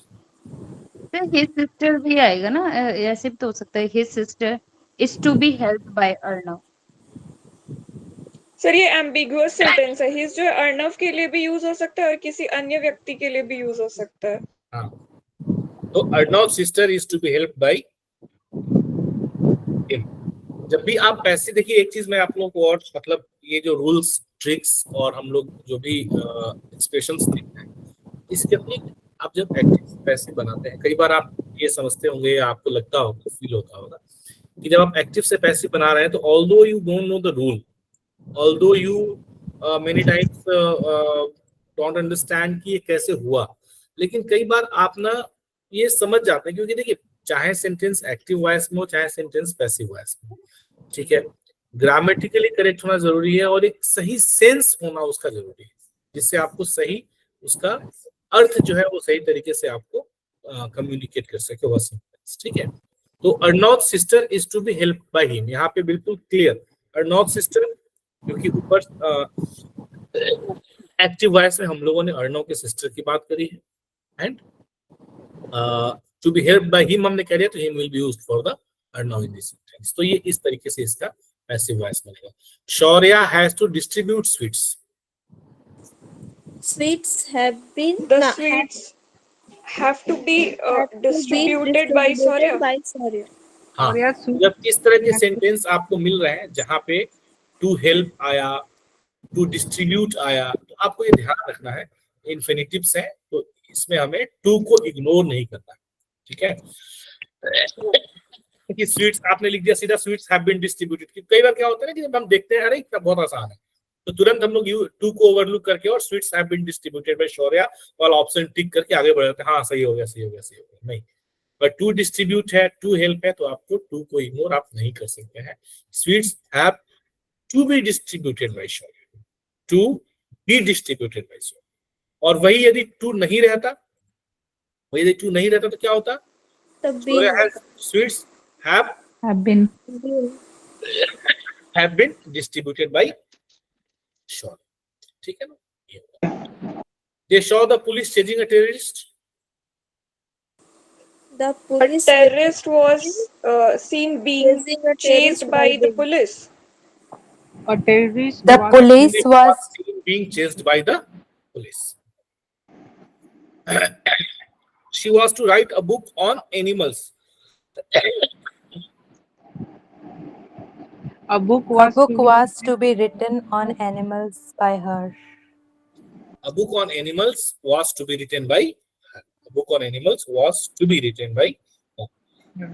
तो his sister भी आएगा ना, ऐसे भी तो हो सकता है his sister is to be helped by Arnav. Sir ये ambiguous सेंटेंस है। His जो है अर्नव के लिए भी यूज हो सकता है और किसी अन्य व्यक्ति के लिए भी यूज हो सकता है। हाँ, तो Arnav's sister is to be helped by him. जब भी आप पैसे, देखिए एक चीज मैं आप लोगों को और मतलब ये जो रूल्स ट्रिक्स और हम लोग जो भी एक्सप्रेशंस देखते हैं, इसके अपनी आप जब एक्टिव पैसे बनाते हैं, कई बार आप ये समझते होंगे या आपको लगता होगा, फील होता होगा कि जब आप एक्टिव से पैसे बना रहे हैं तो although you don't know the rule, although you many times don't understand कि ये कैसे हुआ, लेकिन कई बार आप ना ये समझ जाते हैं, क्योंकि देखिए चाहे सेंटेंस एक्टिव वॉइस में हो चाहे सेंटेंस पैसिव वॉइस में हो, ठीक है, ग्रामेटिकली करेक्ट होना जरूरी है और एक सही सेंस होना उसका जरूरी है, जिससे आपको सही उसका अर्थ जो है वो सही तरीके से आपको कम्युनिकेट कर सके वह सेंटेंस, ठीक है। तो Arnot sister is to be help by him, यहाँ पे बिल्कुल क्लियर अर्नॉट सिस्टर, क्योंकि ऊपर एक्टिव वॉइस में हम लोगों ने अर्नव के सिस्टर की बात करी है, and to be help by him हमने कह दिया, तो him will be used for the अर्नव इन दिस सेंटेंस। तो ये इस तरीके से इसका पैसिव वॉइस बनेगा। Shaurya has to distribute sweets, Sweets have been The sweets have to be distributed by Saurya. हाँ, और यार जब इस तरह के सेंटेंस आपको मिल रहे हैं जहाँ पे टू हेल्प आया, टू डिस्ट्रीब्यूट आया, तो आपको ये ध्यान रखना है इन्फिनिटिव्स है, तो इसमें हमें टू को इग्नोर नहीं करना है, ठीक है। कि स्वीट्स आपने लिख दिया सीधा, स्वीट्स हैव बीन डिस्ट्रीब्यूटेड। कई बार क्या होता है ना कि जब हम देखते हैं अरे बहुत आसान है, तो तुरंत हम लोग टू को ओवरलुक करके और sweets have been distributed by Shaurya वाला ऑप्शन टिक करके आगे बढ़ जाते हैं, हाँ सही हो गया, सही हो गया, सही हो गया। नहीं, बट टू डिस्ट्रीब्यूट है, टू हेल्प है, तो आपको टू को इग्नोर आप नहीं कर सकते हैं। Sweets have to be distributed by Shaurya, to be distributed by Shaurya. और वही यदि टू नहीं रहता, तो क्या होता? Sweets have been distributed by Shaw, ठीक है ना। They saw the police chasing a terrorist. The A police terrorist was seen being chased by the police. A terrorist The police was seen being chased by the police. She was to write a book on animals. a book was to be written on animals by her. A book on animals was to be written by her. A book on animals was to be written by her.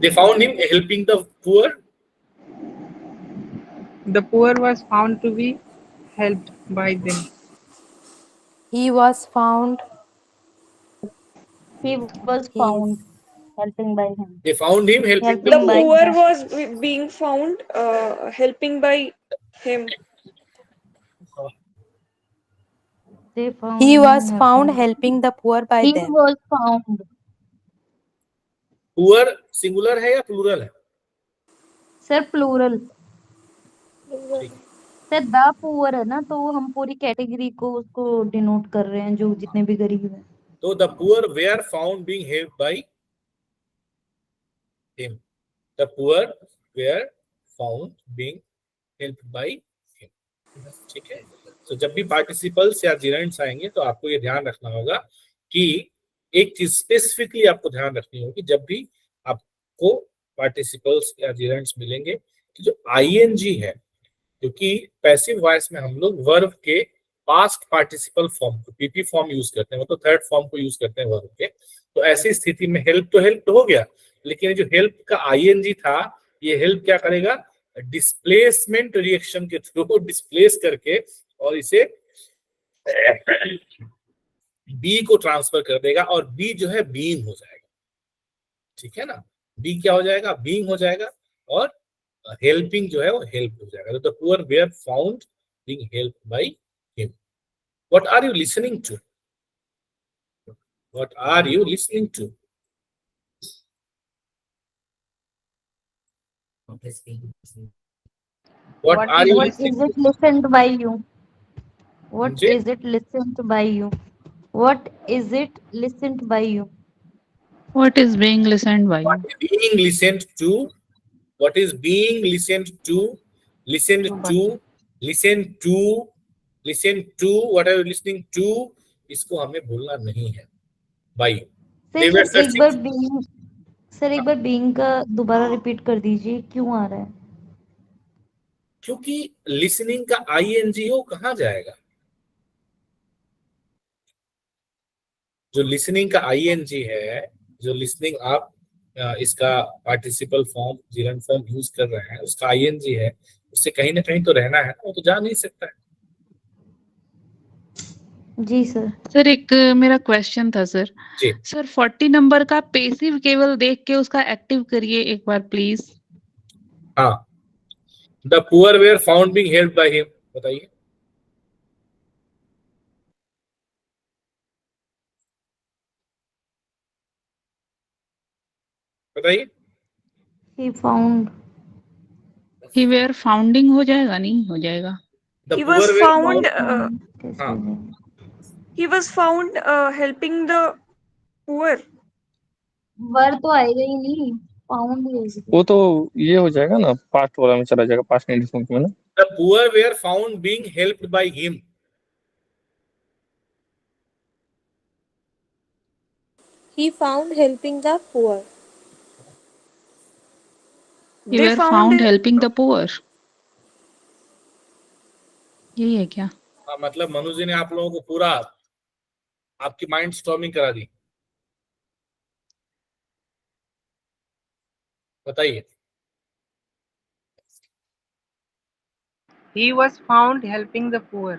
They found him helping the poor. The poor was found to be helped by them. He was found helping by him. They found him helping The poor was being found helping by him. He was found helping the poor by He them. was found. poor singular है या plural है? Sir plural. Sir the poor है ना, तो हम पूरी कैटेगरी को उसको डिनोट कर रहे हैं, जो जितने भी गरीब हैं। तो the poor were found being helped by him. The poor were found being helped by him. ठीक है। तो जब भी पार्टिसिपल्स या जिरेंट्स आएंगे तो आपको ये ध्यान रखना होगा कि एक चीज स्पेसिफिकली आपको ध्यान रखनी होगी, जब भी आपको पार्टिसिपल्स या जिरेंट्स मिलेंगे कि जो आईएनजी है, क्योंकि पैसिव वॉइस में हम लोग वर्ब के पास्ट पार्टिसिपल फॉर्म को पीपी फॉर्म यूज करते हैं, मतलब थर्ड फॉर्म को यूज करते हैं वर्ब के। तो ऐसी स्थिति में हेल्प तो हो गया, लेकिन जो हेल्प का आईएनजी था, ये हेल्प क्या करेगा? डिस्प्लेसमेंट रिएक्शन के थ्रू डिस्प्लेस करके और इसे बी को ट्रांसफर कर देगा, और बी जो है बीइंग हो जाएगा, ठीक है ना। बी क्या हो जाएगा? बीइंग हो जाएगा, और हेल्पिंग जो है वो हेल्प हो जाएगा। तो the poor were found being helped by him. What are you listening to? What are you listening to? What are you listening Is it listened by you? What जी? is it listened by you? What is it listened by you? What is being listened by What you? is being listened to? What is being listened to? Listened to, listen to, listen to. What are you listening to? इसको हमें भूलना नहीं है। By they were सर एक बार searching. बीइंग, सर एक बार बीइंग का दोबारा रिपीट कर दीजिए, क्यों आ रहा है? क्योंकि लिसनिंग का आईएनजी हो कहाँ जाएगा? जो लिसनिंग का आईएनजी है, जो लिसनिंग आप इसका participle form gerund form use कर रहे हैं, उसका आईएनजी है, उससे कहीं ना कहीं तो रहना है, वो तो जा नहीं सकता है। जी सर। सर एक मेरा क्वेश्चन था सर। जी। सर 40 नंबर का पेसिव केवल देख के उसका एक्टिव करिए एक बार प्लीज। हाँ, the poor were found being helped by him, बताइए। बताइए। He found, he were founding हो जाएगा, नहीं हो जाएगा? The He poor was were found. कैसे हाँ, हो जाएगा? He was found helping the poor. वर तो आएगा ही नहीं, फाउंड वो तो ये हो जाएगा ना, पास्ट वाला में चला जाएगा, पास्ट इंडिफिनिट में ना। The poor were found being helped by him. He found helping the poor. He They वेयर found found it. Helping the poor, यही है क्या? हाँ, मतलब मनु जी ने आप लोगों को पूरा आपकी माइंड स्टॉर्मिंग करा दी। बताइए। He was found helping the poor.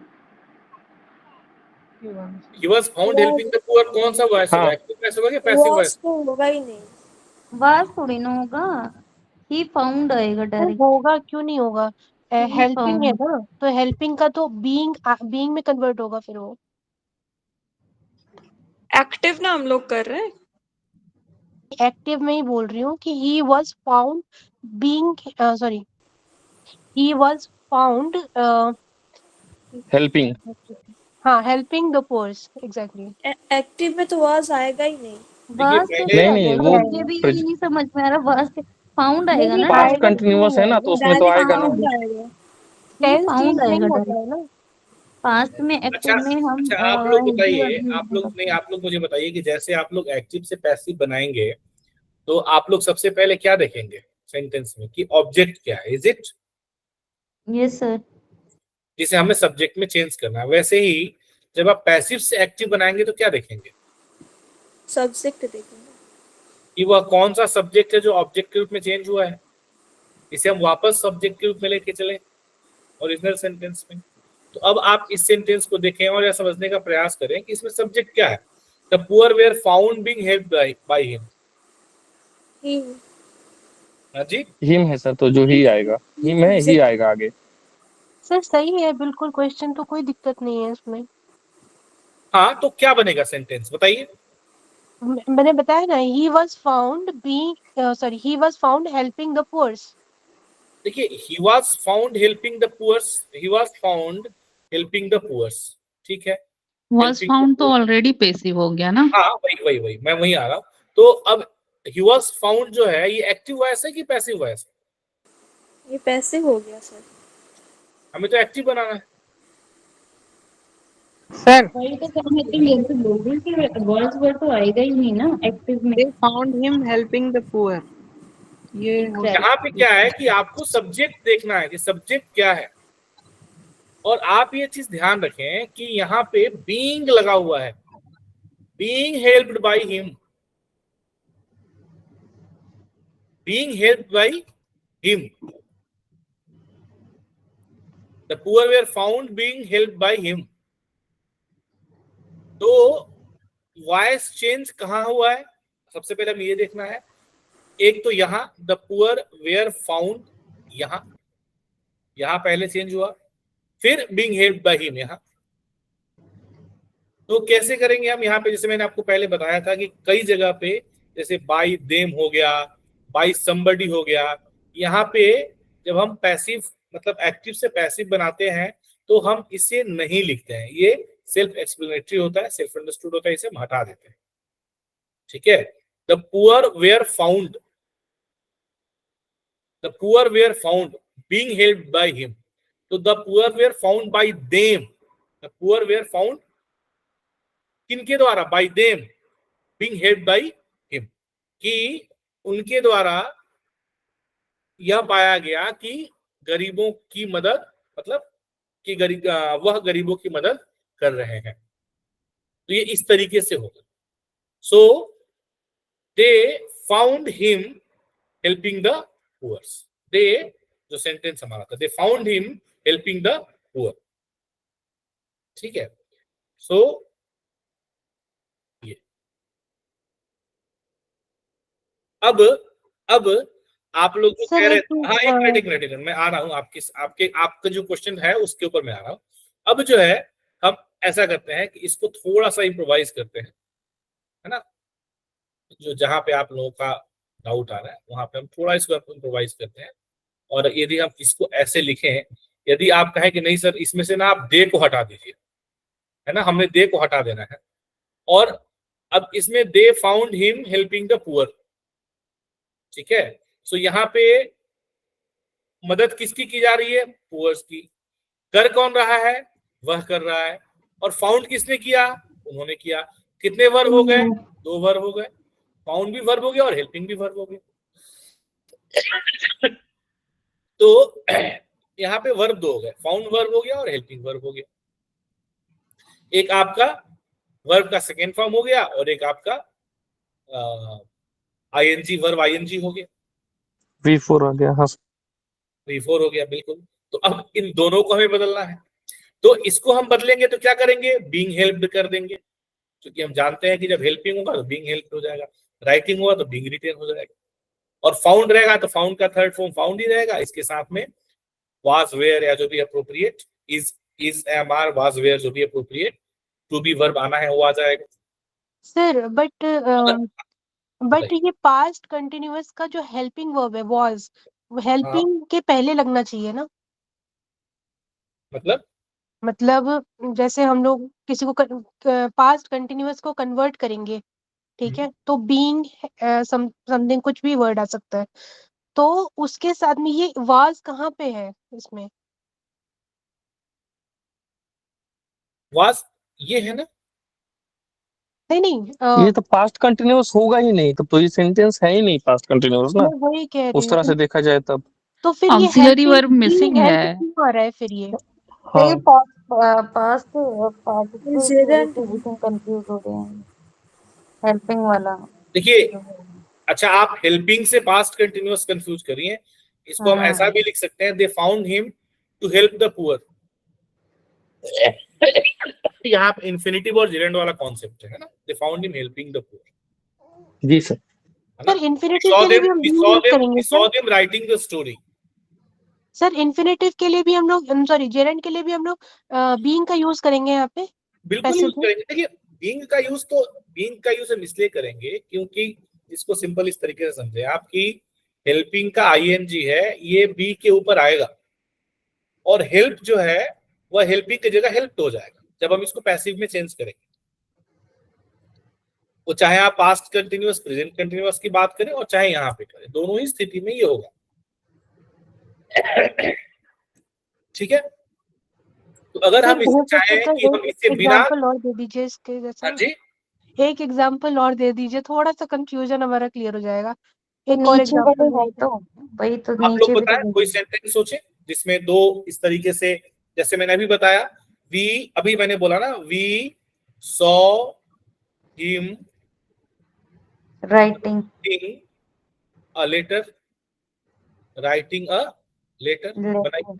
He was found helping the poor, कौन सा वॉइस होगा? हाँ, एक्टिव वॉइस होगा या पैसिव वॉइस? Was तो होगा ही नहीं। वास थोड़ी ना होगा, ही फाउंड आएगा तो डायरेक्ट। होगा क्यों नहीं होगा? ही हेल्पिंग है फाउंड, ना, तो हेल्पिंग का तो बीइंग में कन्वर्ट होगा फिर वो। एक्टिव ना हम लोग कर रहे हैं। एक्टिव में ही बोल रही हूँ कि he was found being, sorry, he was found, helping. हाँ, helping the poors, exactly. Active में तो was आएगा ही नहीं। देखिए वास पहले कैसे आ नहीं जाएगा? वो मुझे भी यही नहीं समझ में आ रहा, वास फाउंड आएगा ना पास्ट डायरेक्ट। कंटिन्यूअस है ना, तो उसमें तो डायरेक्ट आएगा ना। फाउंड आएगा। ही टेंस फाउंड चेंज नहीं आएगा होता डायरेक्ट। है ना। पास्ट में अच्छा एक्टिव में हम अच्छा, आप लोग हेल्पिंग बताइए, वर्ब यूज आप नहीं लोग नहीं, करते। आप लोग मुझे बताइए कि जैसे आप लोग एक्टिव से पैसिव बनाएंगे तो आप लोग सबसे पहले क्या देखेंगे सेंटेंस में कि ऑब्जेक्ट क्या है, इज इट, यस सर। जिसे हमें सब्जेक्ट में चेंज करना है। वैसे ही जब आप पैसिव से एक्टिव बनाएंगे तो क्या देखेंगे सब्जेक्ट देखेंगे। कि वह कौन सा सब्जेक्ट है जो ऑब्जेक्ट के रूप में चेंज हुआ है, इसे हम वापस सब्जेक्ट के रूप में लेके चले ओरिजिनल सेंटेंस में। तो अब आप इस सेंटेंस को देखें और यह समझने का प्रयास करें कि इसमें सब्जेक्ट क्या है। The poor were found being helped by him. He हाँ जी, हिम है सर, तो जो ही आएगा, हिम है, ही आएगा आगे। सर सही है बिल्कुल, क्वेश्चन तो कोई दिक्कत नहीं है इसमें। हाँ, तो क्या बनेगा सेंटेंस बताइए। मैंने बताया ना, he was found being, sorry, he was found helping the poors. देखिए, he was found helping the poors, he was found helping the poors, ठीक है। वाज हेल्पिंग द फाउंड तो पुअर, ऑलरेडी पेसिव हो गया ना। हाँ वही वही वही मैं वही आ रहा हूँ। तो अब ही वाज फाउंड जो है ये एक्टिव वॉइस है कि पैसिव वॉइस? ये पैसिव हो गया सर। हमें तो एक्टिव बनाना है। Sir, वही तो सर मैं इतनी देर से बोल रही हूँ कि वर्ड्स वर्ड तो आएगा ही नहीं ना एक्टिव में। they found him helping the poor. ये हो Exactly. यहाँ पे क्या है कि आपको सब्जेक्ट देखना है कि सब्जेक्ट क्या है, और आप ये चीज ध्यान रखें कि यहाँ पे बीइंग लगा हुआ है, being helped by him, being helped by him, the poor were found being helped by him. तो वॉइस चेंज कहाँ हुआ है, सबसे पहले हमें ये देखना है। एक तो यहाँ द पुअर वेयर फाउंड, यहाँ पहले चेंज हुआ, फिर बीइंग हेल्प्ड बाय हिम यहाँ। तो कैसे करेंगे हम यहाँ पे, जैसे मैंने आपको पहले बताया था कि कई जगह पे जैसे बाय देम हो गया, बाय समबडी हो गया, यहाँ पे जब हम पैसिव मतलब एक्टिव से पैसिव बनाते हैं तो हम इसे नहीं लिखते हैं, ये सेल्फ एक्सप्लेनेटरी होता है, सेल्फ अंडरस्टूड होता है, इसे हम हटा देते हैं, ठीक है। The poor were found, the poor were found being helped by him, तो the poor were found by them, the poor were found किनके द्वारा, by them being helped by him, कि उनके द्वारा यह पाया गया कि गरीबों की मदद, मतलब कि वह गरीबों की मदद कर रहे हैं। तो ये इस तरीके से होगा। So they found him helping the poors. They, जो सेंटेंस हमारा था, they found him helping the poor. ठीक है। सो ये अब आप लोग जो सर कह रहे एक थे, हाँ एक मिनट मैं आ रहा हूँ, आपका जो क्वेश्चन है उसके ऊपर मैं आ रहा हूँ। अब जो है हम ऐसा करते हैं कि इसको थोड़ा सा इम्प्रोवाइज करते हैं, है ना। जो जहां पे आप लोगों का डाउट आ रहा है वहां पे हम थोड़ा इसको इम्प्रोवाइज करते हैं। और यदि हम इसको ऐसे लिखें, यदि आप कहें कि नहीं सर इसमें से ना आप दे को हटा दीजिए, है ना, हमने दे को हटा देना है। और अब इसमें दे found him helping the poor. ठीक है। सो यहाँ पे मदद किसकी की जा रही है? पुअर्स की। कर कौन रहा है? वह कर रहा है। और फाउंड किसने किया? उन्होंने किया। कितने वर्ब हो गए? 2 वर्ब हो गए। फाउंड भी वर्ब हो गया और हेल्पिंग भी वर्ब हो गया। तो यहाँ पे वर्ब 2 हो गए, फाउंड वर्ब हो गया और हेल्पिंग वर्ब हो गया। एक आपका वर्ब का सेकेंड फॉर्म हो गया और एक आपका आईएनजी वर्ब आईएनजी हो गया, V4 आ गया। हाँ V4 हो गया, बिल्कुल। तो अब इन दोनों को हमें बदलना है। तो इसको हम बदलेंगे तो क्या करेंगे? बीइंग हेल्प्ड कर देंगे, क्योंकि हम जानते हैं कि जब हेल्पिंग होगा तो बीइंग हेल्प्ड हो जाएगा, राइटिंग होगा तो बीइंग रिटेन हो जाएगा। और फाउंड रहेगा तो फाउंड का थर्ड फॉर्म फाउंड ही रहेगा, इसके साथ में वाज वेयर या जो भी appropriate, is am are was were जो भी अप्रोप्रिएट टू बी वर्ब आना है वो आ जाएगा। सर बट बताइए। ये पास्ट कंटिन्यूअस का जो हेल्पिंग वर्ब है वाज, हेल्पिंग के पहले लगना चाहिए ना। मतलब जैसे हम लोग किसी को पास्ट कंटिन्यूअस को कन्वर्ट करेंगे, ठीक है, तो बीइंग समथिंग कुछ भी वर्ड आ सकता है, तो उसके साथ में ये वाज कहाँ पे है इसमें? वाज ये है ना। नहीं ये तो पास्ट कंटिन्यूअस होगा ही नहीं, तब तो ये सेंटेंस है ही नहीं पास्ट कंटिन्यूअस ना, मैं वही कह रही उस तरह हूँ। से देखा जाए तब। तो फिर ये ऑक्सिलरी वर्ब मिसिंग है। हेल्प क्यों आ रहा है फिर ये? हाँ पास्ट पार्टिसिपल पूरे जेरंड पोजीशन कंफ्यूज हो गए हैं, हेल्पिंग वाला। देखिए, अच्छा आप हेल्पिंग से पास्ट कंटिन्यूअस कंफ्यूज करिए, इसको हम ऐसा भी लिख सकते हैं, they found him to help the poor. यहाँ पे इन्फिनिटिव और जेरेंड वाला कॉन्सेप्ट है ना, they found him helping the poor, जी सर। है ना। सर इन्फिनेटिव के लिए भी हम we being saw use them करेंगे we saw sir? them writing the story। Sir infinitive के लिए भी हम लोग, सॉरी जेरेंड के लिए भी हम लोग बीइंग का यूज करेंगे यहाँ पे बिल्कुल यूज पैसिव में? करेंगे। देखिए बीइंग का यूज हम इसलिए करेंगे क्योंकि इसको सिंपल इस तरीके से समझे, आपकी हेल्पिंग का आईएनजी है, ये बी के ऊपर आएगा और हेल्प जो है वह हेल्पिंग की जगह हेल्प हो जाएगा जब हम इसको पैसिव में चेंज करेंगे। वो चाहे आप पास्ट कंटिन्यूअस प्रेजेंट कंटिन्यूअस की बात करें और चाहे यहाँ पे करें, दोनों ही स्थिति में ये होगा। ठीक है। तो अगर हम इसे चाहें कि हम इसे बिना, एग्जाम्पल और दे दीजिए इसके जैसा, हाँ जी, एक एग्जाम्पल और दे दीजिए, थोड़ा सा कंफ्यूजन हमारा क्लियर हो जाएगा। एक और नीचे वाले एग्जाम्पल है तो वही तो, आप लोग नीचे भी बताएं तो कोई सेंटेंस सोचे जिसमें दो इस तरीके से, जैसे मैंने अभी बताया, अभी मैंने बोला ना, we saw him writing a letter, writing a letter बनाइए।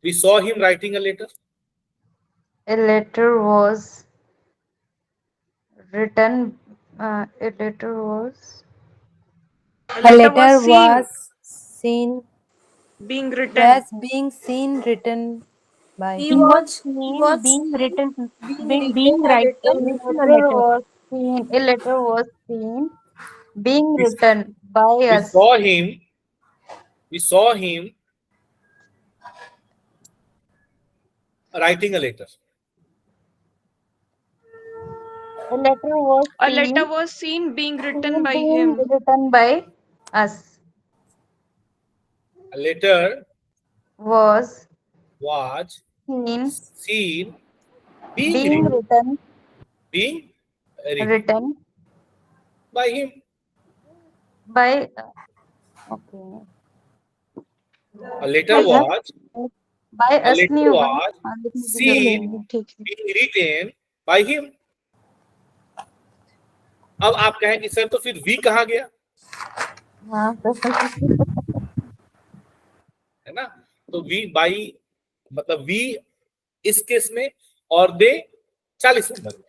We saw him writing a letter. A letter was written. A letter was A letter was seen being written. seen written by he he was was he seen was being written, being being written a written little. written a letter. A letter was seen being written by We us. saw him writing a letter. A letter was seen being written seen by being him. written by us. A letter Was was seen seen being written being written by him. by okay A letter was by a us letter नहीं होगा was हाँ, लिखने की जरूरत seen नहीं है। ठीक है। being written by him. अब आप कहें कि सर तो फिर वी कहाँ गया, हाँ है ना? तो वी बाई मतलब वी इस केस में और दे 40 नंबर में।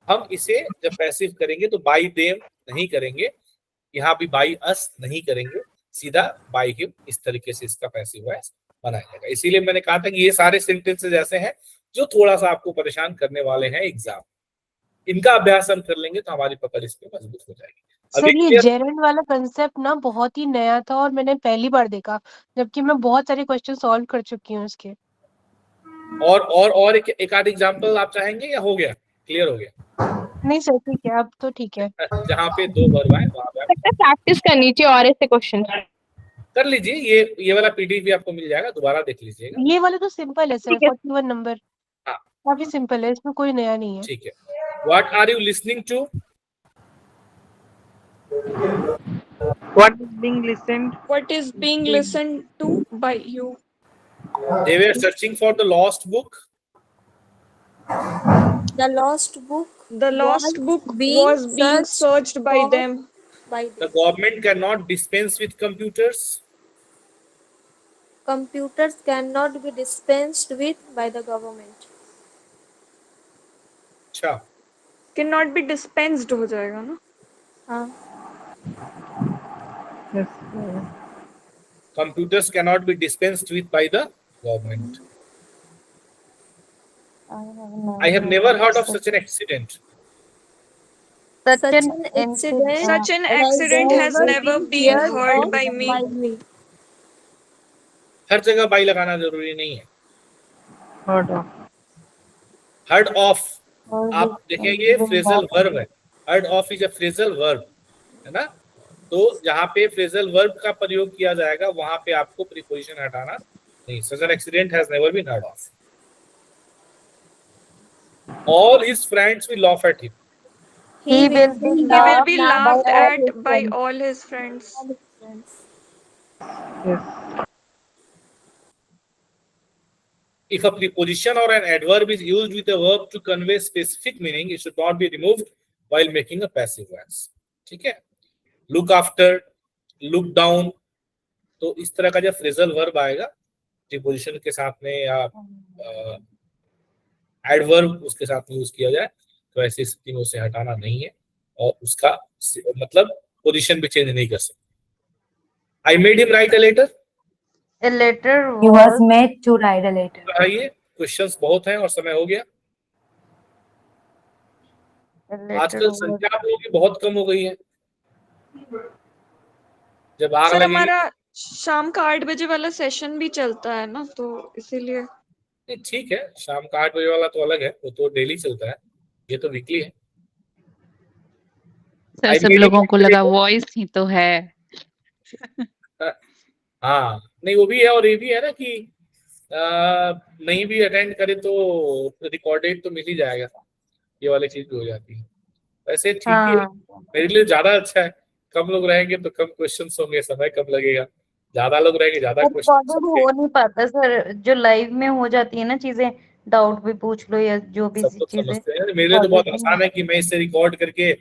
हम इसे जब पैसिव करेंगे तो बाई देम नहीं करेंगे, यहाँ भी बाई अस नहीं करेंगे, सीधा बाई हिम, इस तरीके से इसका पैसिव वॉइस बनाया जाएगा। इसीलिए मैंने कहा था कि ये सारे सेंटेंसेस ऐसे हैं जो थोड़ा सा आपको परेशान करने वाले हैं एग्जाम। इनका अभ्यास हम कर लेंगे तो हमारी पकड़ इस पे मजबूत हो जाएगी। अभी सर ये clear? जेरेंड वाला कंसेप्ट ना बहुत ही नया था और मैंने पहली बार देखा, जबकि मैं बहुत सारे क्वेश्चन सॉल्व कर चुकी हूँ इसके। और एक आध एग्जांपल आप चाहेंगे या हो गया, क्लियर हो गया? नहीं सर ठीक है, अब तो ठीक है। जहाँ पे 2 वर्ब आए वहां पे आप प्रैक्टिस करनी चाहिए और ऐसे क्वेश्चन। कर लीजिए। ये वाला पीडीएफ भी आपको मिल जाएगा, दोबारा देख लीजिएगा। ये वाला तो सिंपल है सर, ठीक है। 41 नंबर हाँ। काफी सिंपल है, इसमें कोई नया नहीं है। ठीक है। What are you listening to? What is being listened? What is being listened to by you? They were searching for the lost book. The lost book The lost book being was being searched by for- them. by The the government cannot dispense with computers. computers cannot be dispensed with by the government. अच्छा, Cannot be dispensed हो जाएगा ना? हाँ Yes. computers cannot be dispensed with by the government. I have never heard of such an accident. such an accident Such an accident has never been heard by me. हर जगह बाई लगाना जरूरी नहीं है। Heard of. हर्ड ऑफ, आप देखें ये फ्रेजल वर्ब है। Heard of is a phrasal verb, है ना? तो जहाँ पे फ्रेजल वर्ब का प्रयोग किया जाएगा वहां पे आपको प्रीपोजिशन हटाना नहीं। Such an accident has never been heard of. All his friends will laugh at him. He will be He will be laughed at by all his friends. Yes. If a preposition or an adverb is used with a verb to convey specific meaning, it should not be removed while making a passive voice. ठीक है? Look after, look down, तो इस तरह का जब फ्रेजल वर्ब आएगा प्रीपोजिशन के साथ में या एडवर्ब उसके साथ में यूज किया जाए तो ऐसी स्थिति में उसे हटाना नहीं है और उसका मतलब पोजीशन भी चेंज नहीं कर सकते। I made him write a letter. A letter He was made to write a letter. आइए, क्वेश्चंस बहुत हैं और समय हो गया। आजकल संख्या आप लोगों की बहुत कम हो गई है। जब आग सर लगेगी, हमारा शाम का 8 बजे वाला सेशन भी चलता है ना, तो इसीलिए नहीं ठीक है, शाम का 8 बजे वाला तो अलग है, वो तो डेली चलता है, ये तो वीकली है। सर सब लोगों को लगा वॉइस ही तो है। हाँ, नहीं वो भी है और ये भी है ना कि नहीं भी अटेंड करे तो रिकॉर्डेड तो मिल ही जाएगा, ये वाली चीज भी हो जाती है। वैसे ठीक ही है, मेरे लिए ज्यादा अच्छा है। कम लोग रहेंगे तो कम क्वेश्चंस होंगे, समय कम लगेगा। ज्यादा लोग रहेंगे, ज्यादा क्वेश्चंस होंगे। हो नहीं पाता सर, जो लाइव में हो जाती है ना चीजें, डाउट भी पूछ लो या जो भी सब लोग चीजें। समझते हैं। मेरे लिए तो बहुत आसान है कि मैं इसे रिकॉर्ड करके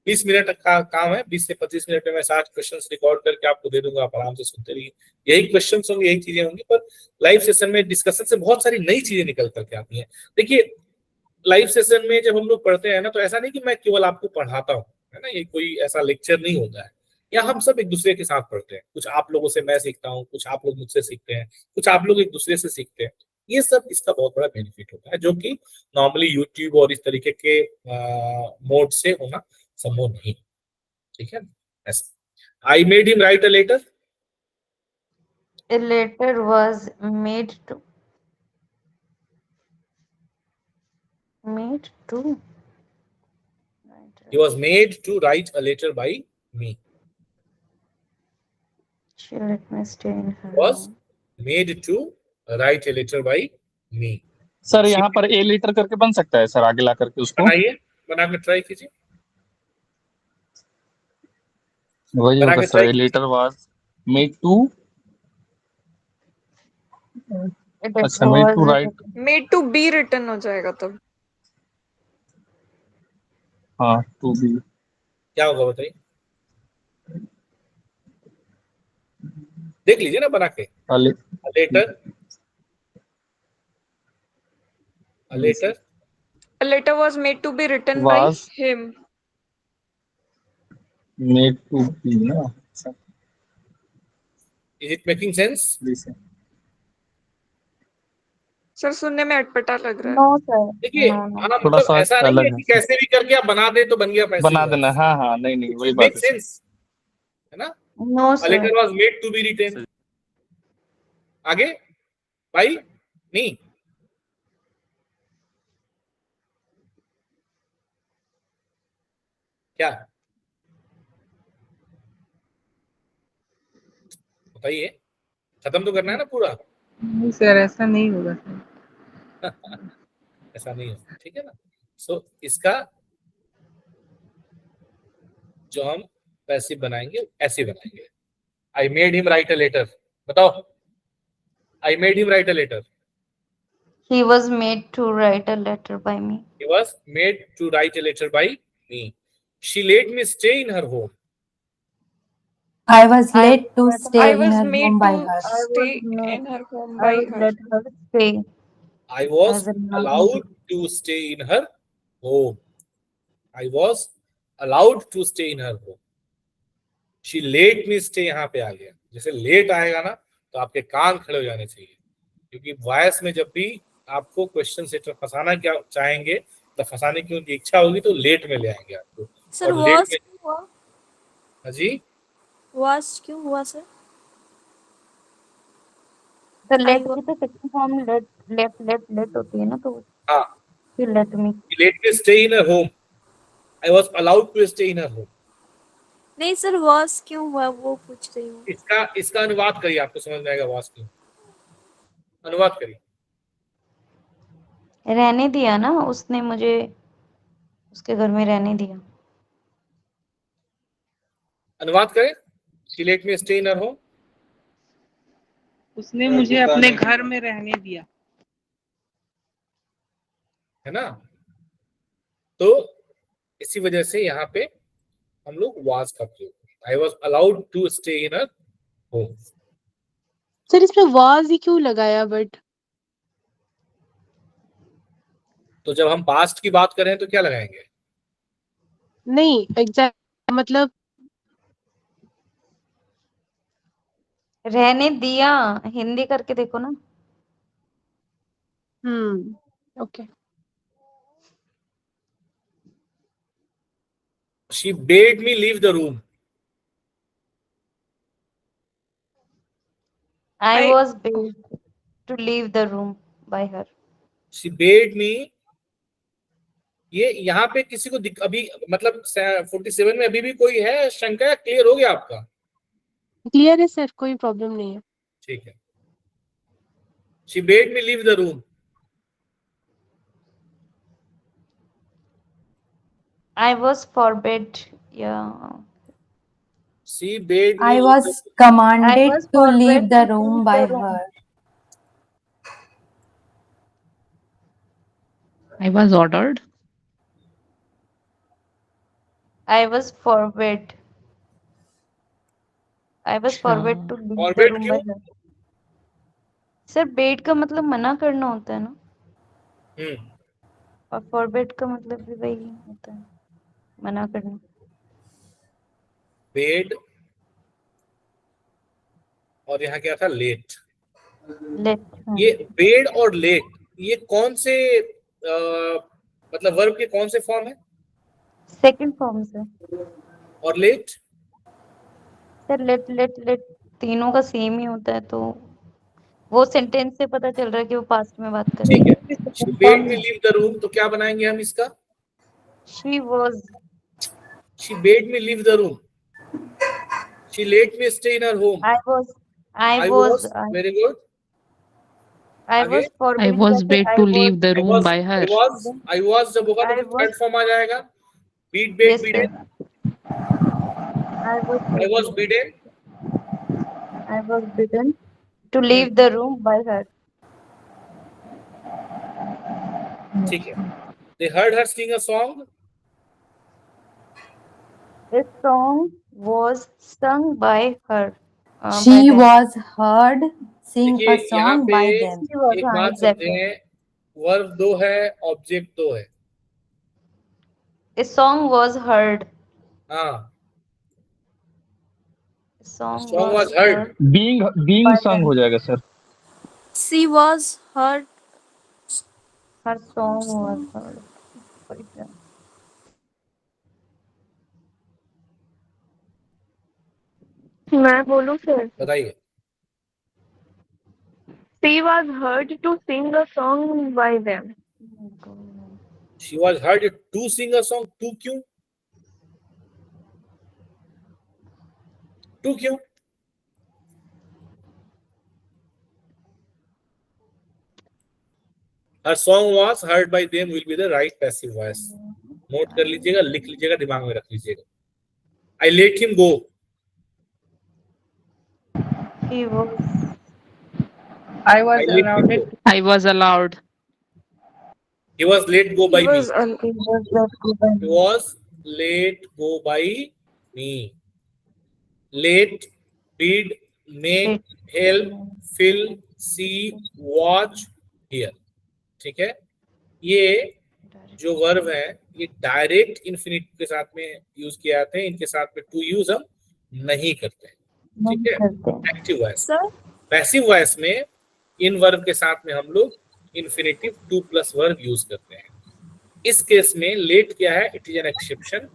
20 मिनट का काम है, 20 से 25 मिनट में मैं 60 क्वेश्चंस रिकॉर्ड करके आपको दे दूंगा, आप आराम से सुनते रहिए। यही क्वेश्चंस होंगे, यही चीजें होंगी, पर लाइव सेशन में डिस्कशन से बहुत सारी नई चीजें निकल करके आती हैं। देखिए, लाइव सेशन में जब हम लोग पढ़ते हैं ना, तो ऐसा नहीं कि मैं केवल आपको पढ़ाता हूँ, है ना, ये कोई ऐसा लेक्चर नहीं होता है। या हम सब एक दूसरे के साथ पढ़ते हैं, कुछ आप लोगों से मैं सीखता हूँ, कुछ आप लोग मुझसे सीखते हैं, कुछ आप लोग एक दूसरे से सीखते हैं। ये सब इसका बहुत बड़ा बेनिफिट होता है, जो कि नॉर्मली यूट्यूब और इस तरीके के मोड से होना संभव नहीं। ठीक है, ऐसा। I made him write a letter. A letter was made to He was made to write a letter by me. Let me stay in her Was made to write a letter by me. Sir यहाँ पर ए लेटर करके बन सकता है सर, आगे ला करके उसको बनाइए, बना के ट्राई कीजिए। वही बना होगा के sir, a letter was made to It अच्छा made to was write, made to be written हो जाएगा तब। हाँ टू बी, क्या होगा बताइए, देख लीजिए ना बना के। Letter, letter A letter was made to be written by was him. Made to be ना। Is it making sense? Sir सुनने में अटपटा लग रहा है। no sir. देखिए No, no. हाँ, थोड़ा मतलब सा ऐसा नहीं है अलग कि है, कैसे भी करके आप बना दे तो बन गया पैसिव बना देना, वॉइस। हाँ हाँ, नहीं नहीं वही इट बात मेक है। सेंस, है ना? No A sir. letter was made to be written. आगे भाई नहीं, क्या बताइए, खत्म तो करना है ना पूरा। नहीं सर, ऐसा नहीं होगा सर। ऐसा नहीं है, ठीक है ना? सो इसका जो हम पैसिव बनाएंगे ऐसे बनाएंगे। I made him write a letter, बताओ, I made him write a letter, He was made to write a letter by me. he was made to write a letter by me, she let me stay in her home, I was I led to was stay I in was her made home to by her. stay made, in her home I by was her. let her stay I was as a allowed to stay in her home, I was allowed to stay in her home, she let me stay यहाँ पे आ गया। जैसे लेट आएगा ना तो आपके कान खड़े हो जाने चाहिए, क्योंकि वॉइस में जब भी आपको क्वेश्चन सेटर फंसाना क्या चाहेंगे तो फंसाने की उनकी इच्छा होगी तो लेट में ले आएंगे आपको। सर और लेट वॉस में, क्यों हुआ? हाँ जी, वॉस क्यों हुआ सर? the I let की तो सेकंड फॉर्म let होती है ना, तो हाँ, फिर let me. let me stay in her home, I was allowed to stay in her home। नहीं सर, वॉस क्यों हुआ वो पूछ रही हूँ। इसका अनुवाद करिए, आपको समझ में आएगा वॉस क्यों। अनुवाद करिए। रहने दिया ना उसने मुझे, उसके घर में रहने दिया। अनुवाद करें, she let me stay in her home, उसने मुझे अपने घर में रहने दिया। है ना? तो इसी वजह से यहाँ पे हम लोग was का प्रयोग, I was allowed to stay in her home। Sir इसमें वाज ही क्यों लगाया बट? तो जब हम पास्ट की बात करें तो क्या लगाएंगे? नहीं एग्जैक्ट मतलब रहने दिया हिंदी करके देखो ना। Okay. She bade me leave the room, I I- was bade to leave the room by her. she bade me, ये यहाँ पे किसी को अभी मतलब 47 में अभी भी कोई है शंका या क्लियर हो गया आपका? क्लियर है सर, कोई प्रॉब्लम नहीं है। ठीक है। She bade me leave the room, I was forbid, yeah. she bade me I leave was the room, commanded I was to leave forbid the to room leave by the room. her. I was ordered. I was forbid. I was forbid to leave the forbid room क्यों? by her. सर बेड का मतलब मना करना होता है ना, और forbid का मतलब भी वही होता है, मना करना। बेड और यहाँ क्या था? लेट। Let ये बेड और लेट ये कौन से मतलब वर्ब के कौन से फॉर्म है? सेकंड फॉर्म से। और लेट? सर लेट तीनों का सेम ही होता है, तो वो सेंटेंस से पता चल रहा है कि वो पास्ट में बात कर रही ठीक है। है। She bade me leave the room, तो क्या बनाएंगे हम इसका? She was, She bade me leave the room, she let me stay in her home, I was very good। I आगे? was forbid, I was जैसे bade to leave the room by her. I was जब होगा तो I फिर was, थर्ड फॉर्म आ जाएगा। Beat, bade, yes sir, beaten, I was I was beaten, bidden to leave the room by her. ठीक है, they heard her sing a song. A song was sung by her. She was heard sing देखिए a यहाँ song पे by them. एक बात समझें, वर्ब 2 है, ऑब्जेक्ट 2 है। A song was heard. हाँ, Song song was was heard. heard. Being संग हो जाएगा sir. She was heard. Her song was heard. मैं बोलूं सर? बताइए। She was heard to sing a song by them. She was heard to sing a song. To क्यों? To क्यों? Her song was heard by them will be the right passive voice. Note कर लीजिएगा, लिख लीजिएगा, दिमाग में रख लीजिएगा। I let him go. He was. I was I let him allowed go. it. I was allowed. He was let go by He me. was He was let go by me. Let, read, make, help, fill, see, watch, hear. ठीक है, ये जो वर्ब है ये डायरेक्ट इन्फिनिटिव के साथ में यूज किए जाते हैं, इनके साथ में टू यूज हम नहीं करते हैं। ठीक है, एक्टिव वॉइस। पैसिव वॉइस में इन वर्ब के साथ में हम लोग infinitive two plus verb use करते हैं। इस केस में लेट क्या है, इट इज एन एक्सेप्शन।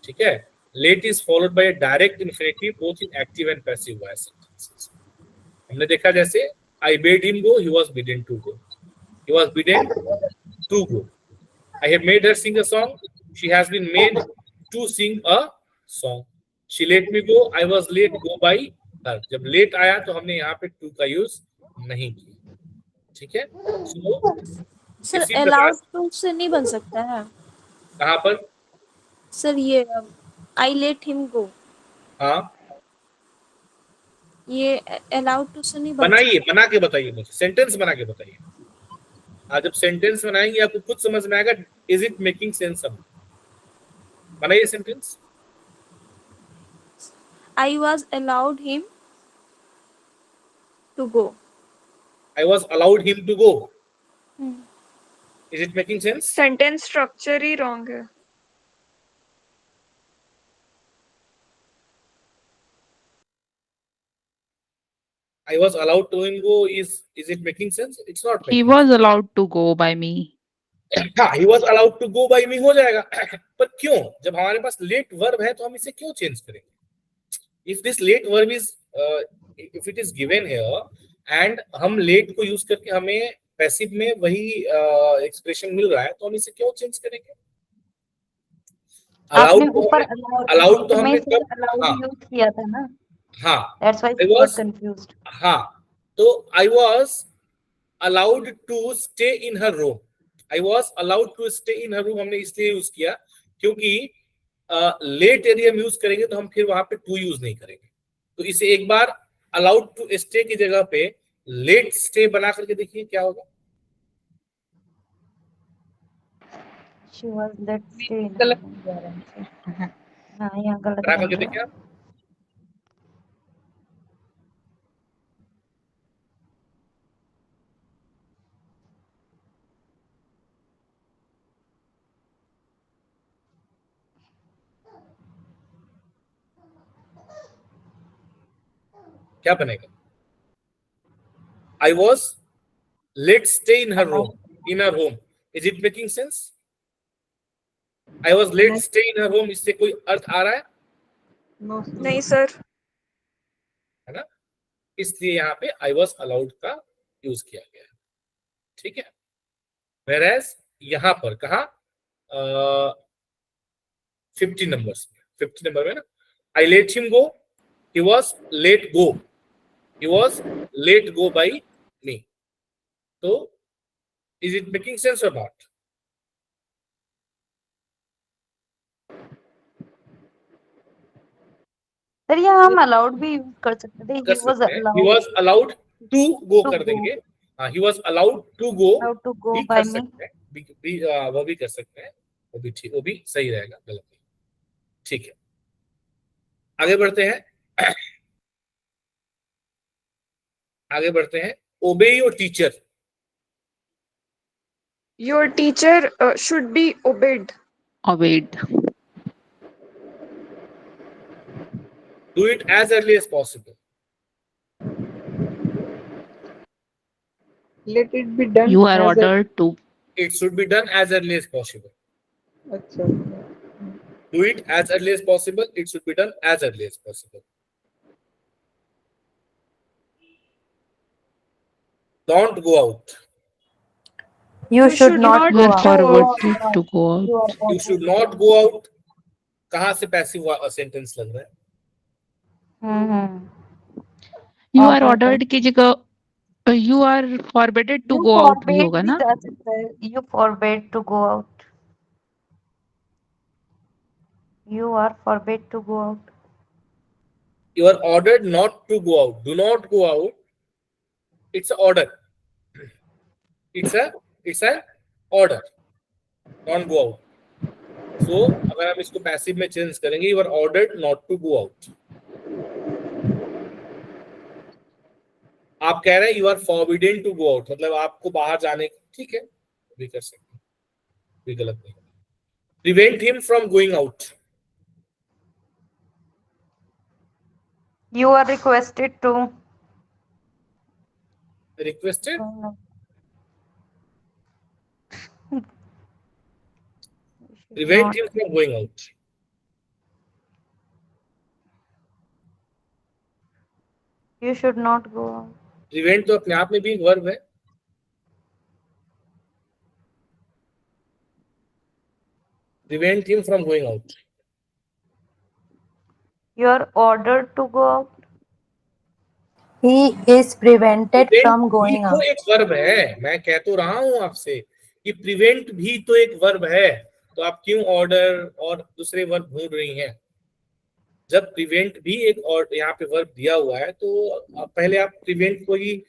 ठीक है, let is followed by direct infinitive both in active and passive voice. हमने देखा जैसे I bade him go, he was bidden to go, he was bidden to go. I have made her sing a song, she has been made to sing a song. She let me go, I was let go by her. जब let आया तो हमने यहाँ पे to का यूज नहीं किया। ठीक है, सर allowed to से नहीं बन सकता है। कहाँ पर सर ये I let him go, हाँ ये allowed to से नहीं बन बनाइए, बना के बताइए मुझे, सेंटेंस बना के बताइए। आज जब सेंटेंस बनाएंगे आपको खुद समझ में आएगा इज इट मेकिंग सेंस। सब बनाइए sentence. I was allowed him to go. I was allowed him to go. Is it making sense? Sentence structure he wrong है। I was allowed to him go is it making sense? It's not making He was allowed to go by me. हाँ, he was allowed to go by me हो जाएगा। पर क्यों, जब हमारे पास लेट वर्ब है तो हम इसे क्यों चेंज करेंगे? If this late verb is if it is given here and हम लेट को यूज करके हमें पैसिव में वही एक्सप्रेशन मिल रहा है तो हम इसे क्यों चेंज करेंगे? अलाउड तो हमने यूज किया था ना। हाँ, That's why I was confused. हाँ, तो I was allowed to stay in her room. I was allowed to stay in her room हमने इसलिए यूज किया क्योंकि लेट यदि हम यूज करेंगे तो हम फिर वहां पे टू यूज नहीं करेंगे। तो इसे एक बार अलाउड टू स्टे की जगह पे लेट स्टे बना करके देखिए क्या होगा। She was let stay. हाँ, यहाँ गलत बना करके देखिए आप। क्या बनेगा? I was let stay in her room, in her home. Is it making sense? I was let stay in her home, इससे कोई अर्थ आ रहा है? नहीं सर। है ना, इसलिए यहाँ पे I was allowed का यूज किया गया है। ठीक है, whereas यहाँ पर कहा 50 नंबर में ना, I let him go, he was let go, he was let go by me. So is it making sense or not? Sir यहाँ हम अलाउड भी यूज कर सकते थे। He was allowed to go कर देंगे। हाँ, he was allowed to go by भी कर me. सकते हैं, वो भी कर सकते हैं, वो भी ठीक, वो भी सही रहेगा, गलत नहीं। ठीक है, आगे बढ़ते हैं। आगे बढ़ते हैं। ओबे your teacher. Your teacher should be obeyed. obeyed. Do it as early as possible. Let it be done. You are as a- ordered to. It should be done as early as possible. अच्छा. Do it as early as possible. It should be done as early as possible. Don't go out. You should not You go are out. forwarded to go out. You should not go out. कहाँ से पैसिव सेंटेंस लग रहा है? You are ordered की जगह you are forbidden to go out भी होगा ना? जा सकता है. You forbid to go out. You are forbid to go out. You are ordered not to go out. Do not go out. It's an order. It's an order. Don't go out. So अगर हम इसको पैसिव में चेंज करेंगे, you are ordered not to go out. आप कह रहे हैं you are forbidden to go out, मतलब आपको बाहर जाने, ठीक है, भी कर सकते हैं, भी गलत नहीं। Prevent him from going out. You are requested to. Requested. Prevent him from going out. You should not go out. Prevent तो अपने आप में भी एक वर्ब है। Prevent him from going out. You are ordered to go out. He is prevented from going तो out. एक वर्ब है, मैं कह तो रहा हूं आपसे कि प्रिवेंट भी तो एक वर्ब है, तो आप क्यों ऑर्डर और दूसरे वर्ब ढूंढ रही हैं? जब प्रिवेंट भी एक और यहाँ पे वर्ब दिया हुआ है, तो पहले आप प्रिवेंट को ही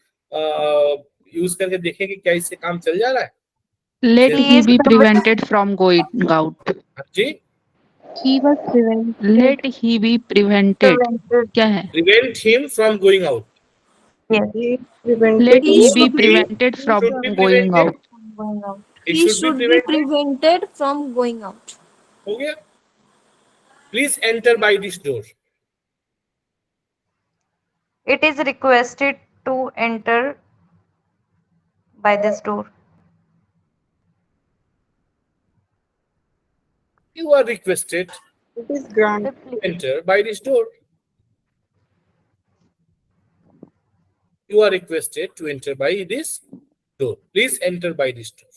यूज करके देखें कि क्या इससे काम चल जा रहा है। Let he be prevented from going out. Ji, He was prevented. Let he be prevented. क्या है? prevent him from going out. He is prevented. Let he be should be- prevented from should be going prevented. out. It He should be prevented. prevented from going out. हो गया? Please enter by this door. It is requested to enter by this door. You are requested It is granted. to enter by this door. You are requested to enter by this door. Please enter by this door.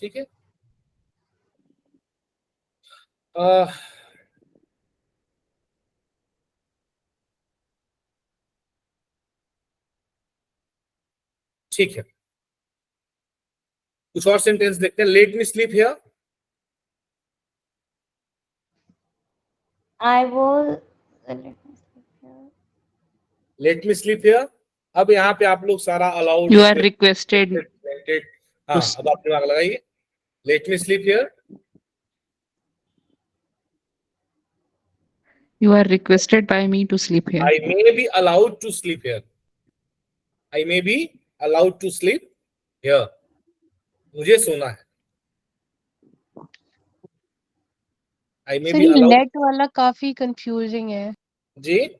ठीक है? ठीक है, कुछ और सेंटेंस देखते हैं। Let me sleep here. I will. Let me sleep here. अब यहाँ पे आप लोग सारा अलाउड, You are requested. हाँ, अब आप दिमाग लगाइए। Let me sleep here. You are requested by me to sleep here. I may be allowed to sleep here. I may be allowed to sleep here. मुझे सोना है। I may सर be ये allowed. लेट वाला काफी कंफ्यूजिंग है. जी,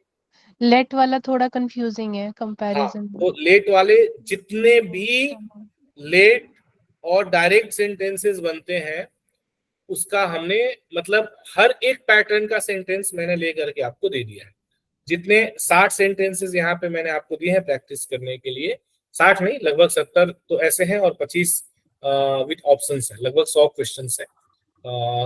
लेट वाला थोड़ा कंफ्यूजिंग है हाँ, कंपैरिजन. तो लेट वाले जितने भी लेट और डायरेक्ट सेंटेंसेस बनते हैं, उसका हमने मतलब हर एक पैटर्न का सेंटेंस मैंने लेकर के आपको दे दिया है। जितने 60 सेंटेंसेस यहाँ पे मैंने आपको दिए हैं प्रैक्टिस करने के लिए, 60 नहीं, लगभग 70 तो ऐसे हैं और 25 विद ऑप्शंस है, लगभग 100 क्वेश्चंस है।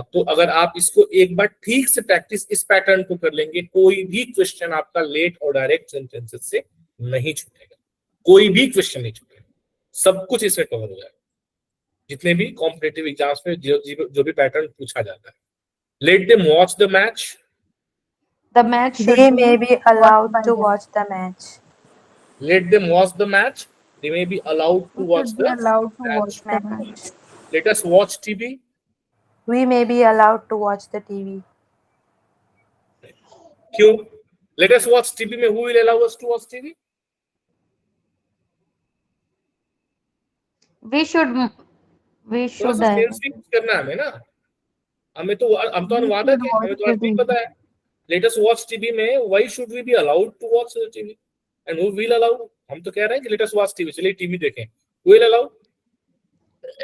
तो अगर आप इसको एक बार ठीक से प्रैक्टिस इस पैटर्न को कर लेंगे, कोई भी क्वेश्चन आपका लेट और डायरेक्ट सेंटेंसेस से नहीं छूटेगा, कोई भी क्वेश्चन नहीं छूटेगा, सब कुछ इसमें कवर हो जाएगा। जितने भी कॉम्पिटिटिव एग्जाम्स में जो भी पैटर्न पूछा जाता है। Let them watch the match. The match should They be may be allowed by to them. watch the match. Let them watch the match. They may be allowed to We watch should be the allowed to match. watch the match. Let us watch TV. We may be allowed to watch the TV. क्यों? Let us watch TV में who will allow us to watch TV? We should. थोड़ा सा सेंस भी करना है हमें ना. हम तो अनुवादक है, हमें तो अर्थ नहीं पता है. Let us watch TV में why should we be allowed to watch the TV? And who will allow? हम तो कह रहे हैं कि let us watch TV. चलिए टीवी देखें. Who will allow?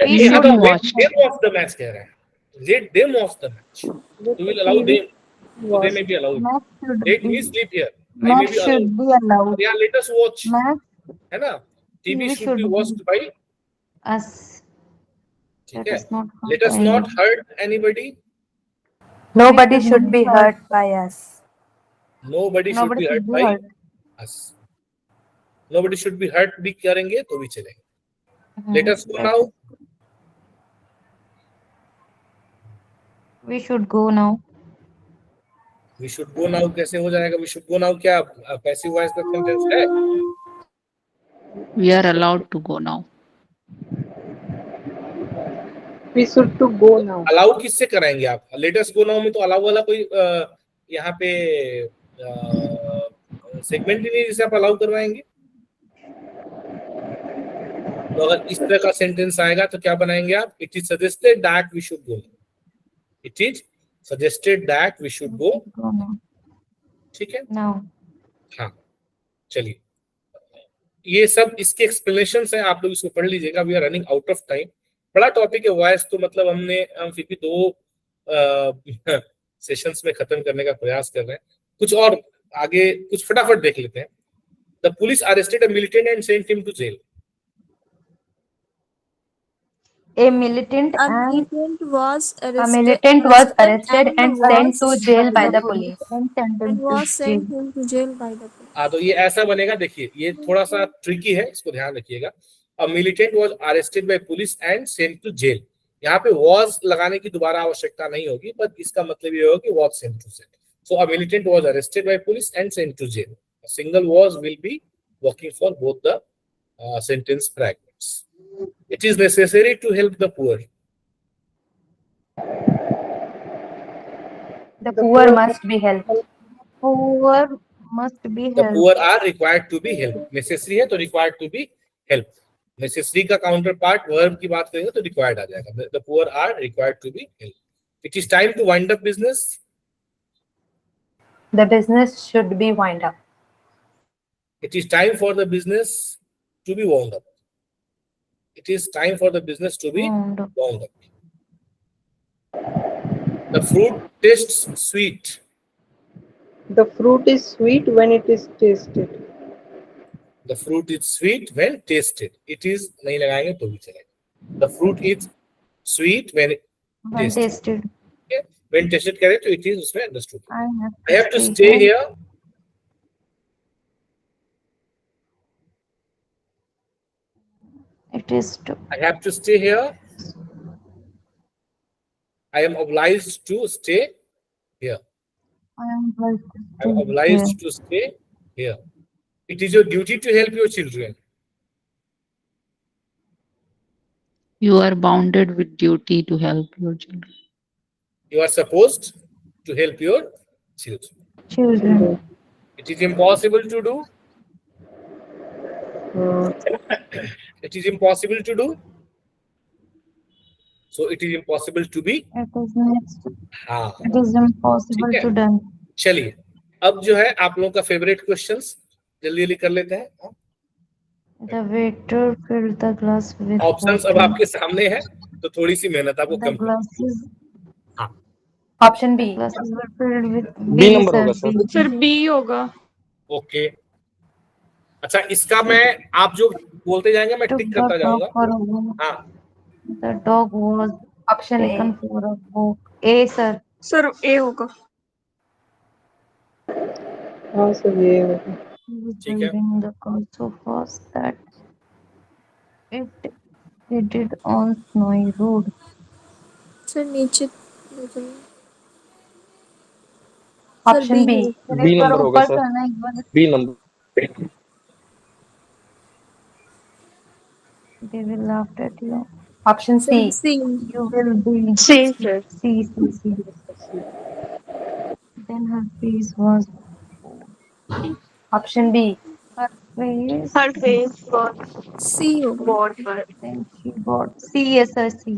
We ये should हम watch. let them watch the match कह रहे हैं. Let them watch the match. We will allow them. So they may be allowed. Match should Let be. me sleep here. I may Match be should allowed. be allowed. Yeah, let us watch. Match है ना? TV TV should be watched by. us. ठीक Let है. us not hurt Let us not hurt anybody. Nobody should be hurt by us. Nobody should Nobody be should hurt be by hurt. us. Nobody should be hurt भी करेंगे तो भी चलेंगे. Let us go now. We should go now. We should go now कैसे हो जाएगा? We should go now क्या पैसिव वॉइस का सेंटेंस है? We are allowed to go now. We should to go now. Allow किससे कराएंगे आप? Let us go now में तो अलाउ वाला कोई यहाँ पे सेगमेंट ही नहीं जिसे आप अलाउ करवाएंगे. तो अगर इस तरह का सेंटेंस आएगा तो क्या बनाएंगे आप? It is suggested that we should go. It is suggested that we should go. Go now. ठीक है. Now. हाँ, चलिए. ये सब इसके एक्सप्लेनेशंस हैं, आप लोग इसको पढ़ लीजिएगा. We are running out of time. बड़ा टॉपिक है वॉइस, तो मतलब हम फिर भी 2 सेशंस में खत्म करने का प्रयास कर रहे हैं. कुछ और आगे कुछ फटाफट देख लेते हैं. The police arrested a militant and sent him to jail. A militant A and militant was A militant was arrested and sent to was jail by the police. and was sent him to jail by the police. हाँ, तो ये ऐसा बनेगा. देखिए ये थोड़ा सा ट्रिकी है, इसको ध्यान रखिएगा. A militant was arrested by police and sent to jail. यहाँ पे वाज लगाने की दोबारा आवश्यकता नहीं होगी, पर इसका मतलब ये होगा कि was sent to jail. So a militant was arrested by police and sent to jail. A single was will be working for both the sentence fragments. It is necessary to help the poor. The poor must be helped. poor must be The helped. poor are required to be helped. Necessary है तो required to be helped. Necessary का counter part verb की बात करेंगे तो required आ जाएगा. The poor are required to be helped. It is time to wind up business. The business should be wind up. It is time for the business to be wound up. It is time for the business to be Wound up. wound up. The fruit tastes sweet. The fruit is sweet when it is tasted. The fruit is sweet when tasted. It is नहीं लगाएंगे तो भी चलेगा. The fruit is sweet when When tasted. okay? When tasted करें तो it is उसमें understood. I I have to stay here. It is to. I have to stay here. I am obliged to stay here. I am obliged I am obliged to stay here. It is your duty to help your children. You are bounded with duty to help your children. You are supposed to help your children. Children. It is impossible to do. It is impossible to do. So it is impossible to be. It is next. हाँ. It is impossible ठीक है. to done. चलिए अब जो है आप लोगों का फेवरेट क्वेश्चंस जल्दी जल्दी कर लेते हैं. The waiter filled the glass with options अब water. आपके सामने है तो थोड़ी सी मेहनत आपको The कम करनी glasses. Option B. Glasses were filled with B number होगा sir, sir. B. Sir B होगा. ओके. अच्छा इसका मैं आप जो बोलते जाएंगे मैं Took टिक the करता dog जाऊंगा. for a walk. हाँ The dog was Option taken A. for a walk. A sir. Sir A होगा. हाँ सर ये होगा. He was ठीक है. driving the car so fast that it hit it on snowy road. Sir नीचे सर Option B. फिर B एक बार number होगा ऊपर सर. करना, एक बार B number. They will laugh at you. Option sir C. C. You will be C sir C. Then her face was Option B. her face. Her face was C होगा। वॉट पर Then she got C. Yes, sir, C.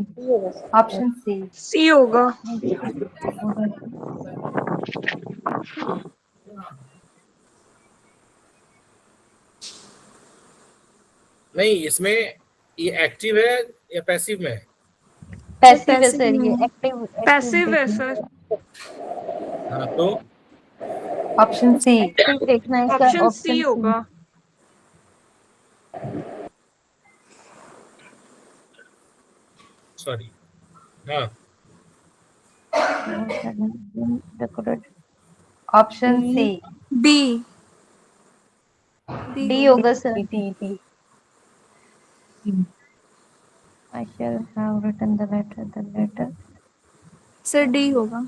Option C. सी होगा। नहीं, इसमें ये एक्टिव है या पैसिव में है? पैसिव है passive सर, ये में है। एक्टिव पैसिव है सर। हाँ, तो Option C. एक्टिव देखना है इसका ऑप्शन सी ऑप्शन होगा। सॉरी, हाँ, decorate Option C. B. D होगा sir. D. I shall have written the letter. Sir D होगा।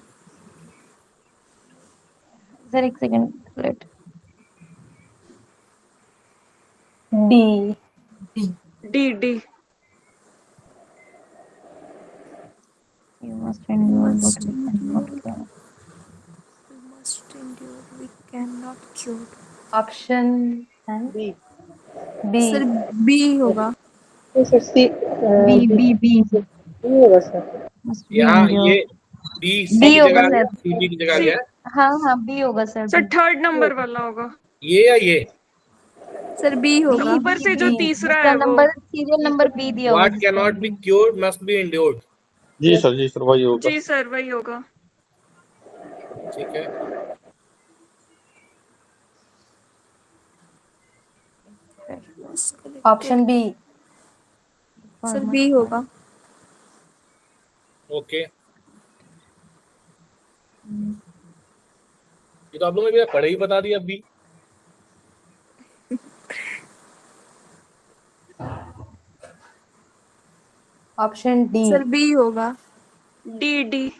सर एक second let. D. D D. You must endure what we cannot cure. We must endure, we cannot cure. Option B. B. Sir B होगा। B. Must be यहाँ endure. ये डी सी B की होगा जगह सर। सी बी की जगह गया है। हाँ B होगा सर। सर थर्ड नंबर वाला होगा। ये या ये? सर बी होगा। ऊपर से जो तीसरा इसका है वो। नंबर सीरियल नंबर B दिया होगा। What cannot be cured must be endured. जी सर वही होगा। जी सर वही होगा। ठीक है, Option B. सर बी होगा। ओके। ये तो आप लोगों ने पढ़े ही बता दिया अभी। Option D. सर बी होगा। D D.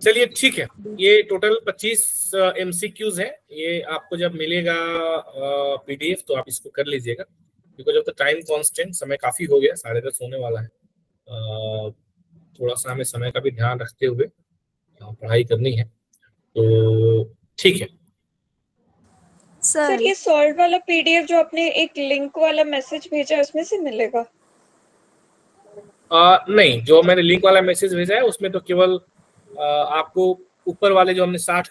चलिए ठीक है, ये टोटल 25 MCQs है। ये आपको जब मिलेगा PDF तो आप इसको कर लीजिएगा, because of the time constant. समय काफी हो गया, 10:30 होने वाला है। थोड़ा सा हमें समय का भी ध्यान रखते हुए पढ़ाई करनी है, तो ठीक है। सर ये सॉल्व वाला पीडीएफ जो आपने एक लिंक वाला मैसेज भेजा उसमें से मिलेगा? नहीं, जो मैंने लिंक वाला मैसेज भेजा है उसमें तो केवल आपको ऊपर वाले जो हमने 60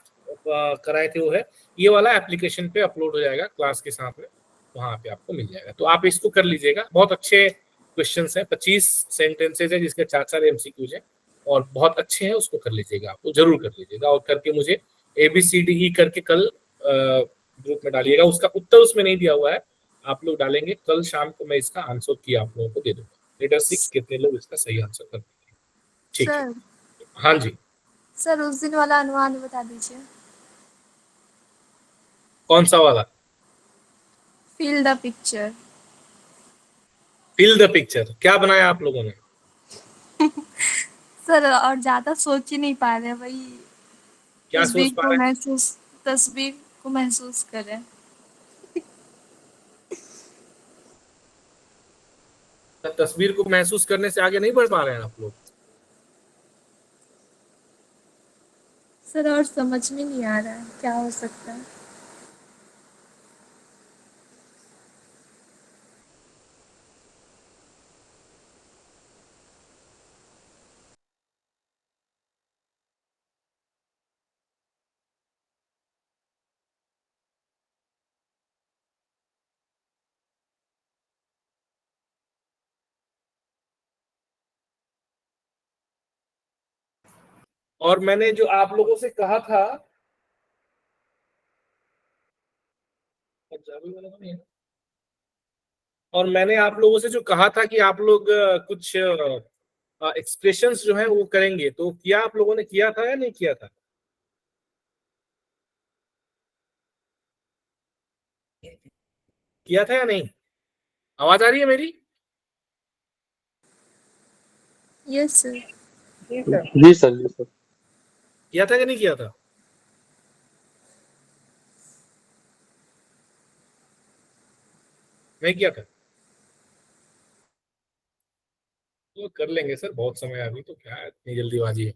कराए थे वो है। ये वाला एप्लीकेशन पे अपलोड हो जाएगा क्लास के साथ में, वहां पे आपको मिल जाएगा। तो आप इसको कर लीजिएगा। बहुत अच्छे क्वेश्चंस हैं, 25 सेंटेंसेज है जिसके 4 MCQs हैं और बहुत अच्छे हैं। उसको कर लीजिएगा, आपको जरूर कर लीजिएगा और करके मुझे ABCDE करके कल ग्रुप में डालिएगा। उसका उत्तर उसमें नहीं दिया हुआ है, आप लोग डालेंगे। कल शाम को मैं इसका आंसर की आप लोगों को दे दूंगा। लेटर 6 कितने लोग इसका सही आंसर कर देंगे। ठीक है, हाँ जी। सर उस दिन वाला अनुवाद बता दीजिए। कौन सा वाला? Feel the picture. Feel the picture क्या बनाया आप लोगों ने? सर और ज्यादा सोच ही नहीं पा रहे, वही क्या सोच पा रहे हैं? तस्वीर को महसूस करें। तस्वीर को महसूस करने से आगे नहीं बढ़ पा रहे हैं आप लोग? सर और समझ में नहीं आ रहा है क्या हो सकता है। और मैंने जो आप लोगों से कहा था, और मैंने आप लोगों से जो कहा था कि आप लोग कुछ एक्सप्रेशंस जो है वो करेंगे, तो क्या आप लोगों ने किया था या नहीं किया था? किया था या नहीं? आवाज आ रही है मेरी? Yes sir. जी सर किया था कि नहीं किया था? नहीं किया था। तो कर लेंगे सर, बहुत समय है अभी, तो क्या है इतनी जल्दीबाजी है।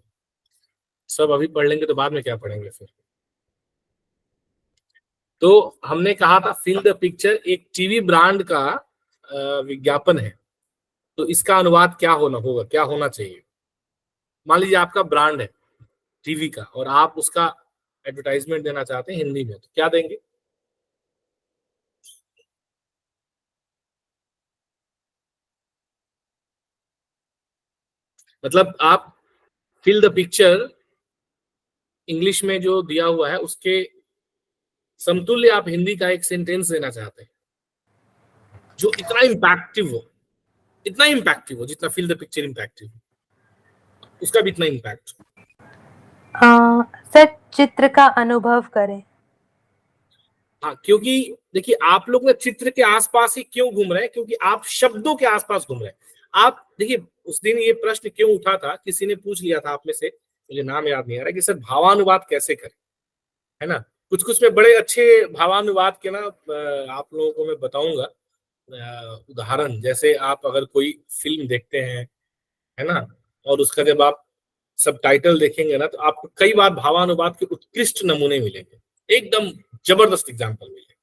सब अभी पढ़ लेंगे तो बाद में क्या पढ़ेंगे फिर। तो हमने कहा था फिल द पिक्चर एक टीवी ब्रांड का विज्ञापन है, तो इसका अनुवाद क्या होना होगा, क्या होना चाहिए। मान लीजिए आपका ब्रांड है टीवी का और आप उसका एडवर्टाइजमेंट देना चाहते हैं हिंदी में, तो क्या देंगे। मतलब आप फिल द पिक्चर इंग्लिश में जो दिया हुआ है उसके समतुल्य आप हिंदी का एक सेंटेंस देना चाहते हैं जो इतना इम्पैक्टिव हो, इतना इम्पैक्टिव हो जितना फिल द पिक्चर इम्पैक्टिव हो, उसका भी इतना इम्पैक्ट। सर चित्र का अनुभव करें। हाँ, क्योंकि देखिए आप लोग ना चित्र के आसपास ही क्यों घूम रहे हैं, क्योंकि आप शब्दों के आसपास घूम रहे हैं। आप देखिए उस दिन ये प्रश्न क्यों उठा था, किसी ने पूछ लिया था आप में से, मुझे नाम याद नहीं आ रहा, कि सर भावानुवाद कैसे करें, है ना। कुछ कुछ में बड़े अच्छे भावानुवाद के ना आप लोगों को मैं बताऊंगा उदाहरण। जैसे आप अगर कोई फिल्म देखते हैं, है ना, और उसका जब आप सबटाइटल देखेंगे ना, तो आपको कई बार भावानुवाद के उत्कृष्ट नमूने मिलेंगे, एकदम जबरदस्त एग्जाम्पल मिलेंगे,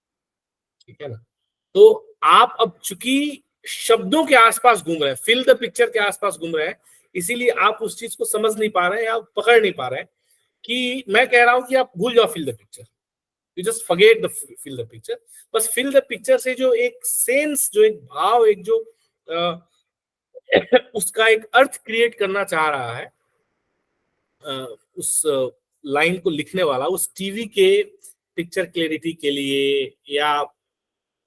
ठीक है ना। तो आप अब चूंकि शब्दों के आसपास घूम रहे हैं, फिल द पिक्चर के आसपास घूम रहे हैं, इसीलिए आप उस चीज को समझ नहीं पा रहे हैं या पकड़ नहीं पा रहे हैं कि मैं कह रहा हूं कि आप भूल जाओ fill the picture, you just forget the fill the picture. बस फिल द पिक्चर से जो एक सेंस, जो एक भाव, एक जो उसका एक अर्थ क्रिएट करना चाह रहा है उस लाइन को लिखने वाला, उस टीवी के पिक्चर क्लैरिटी के लिए या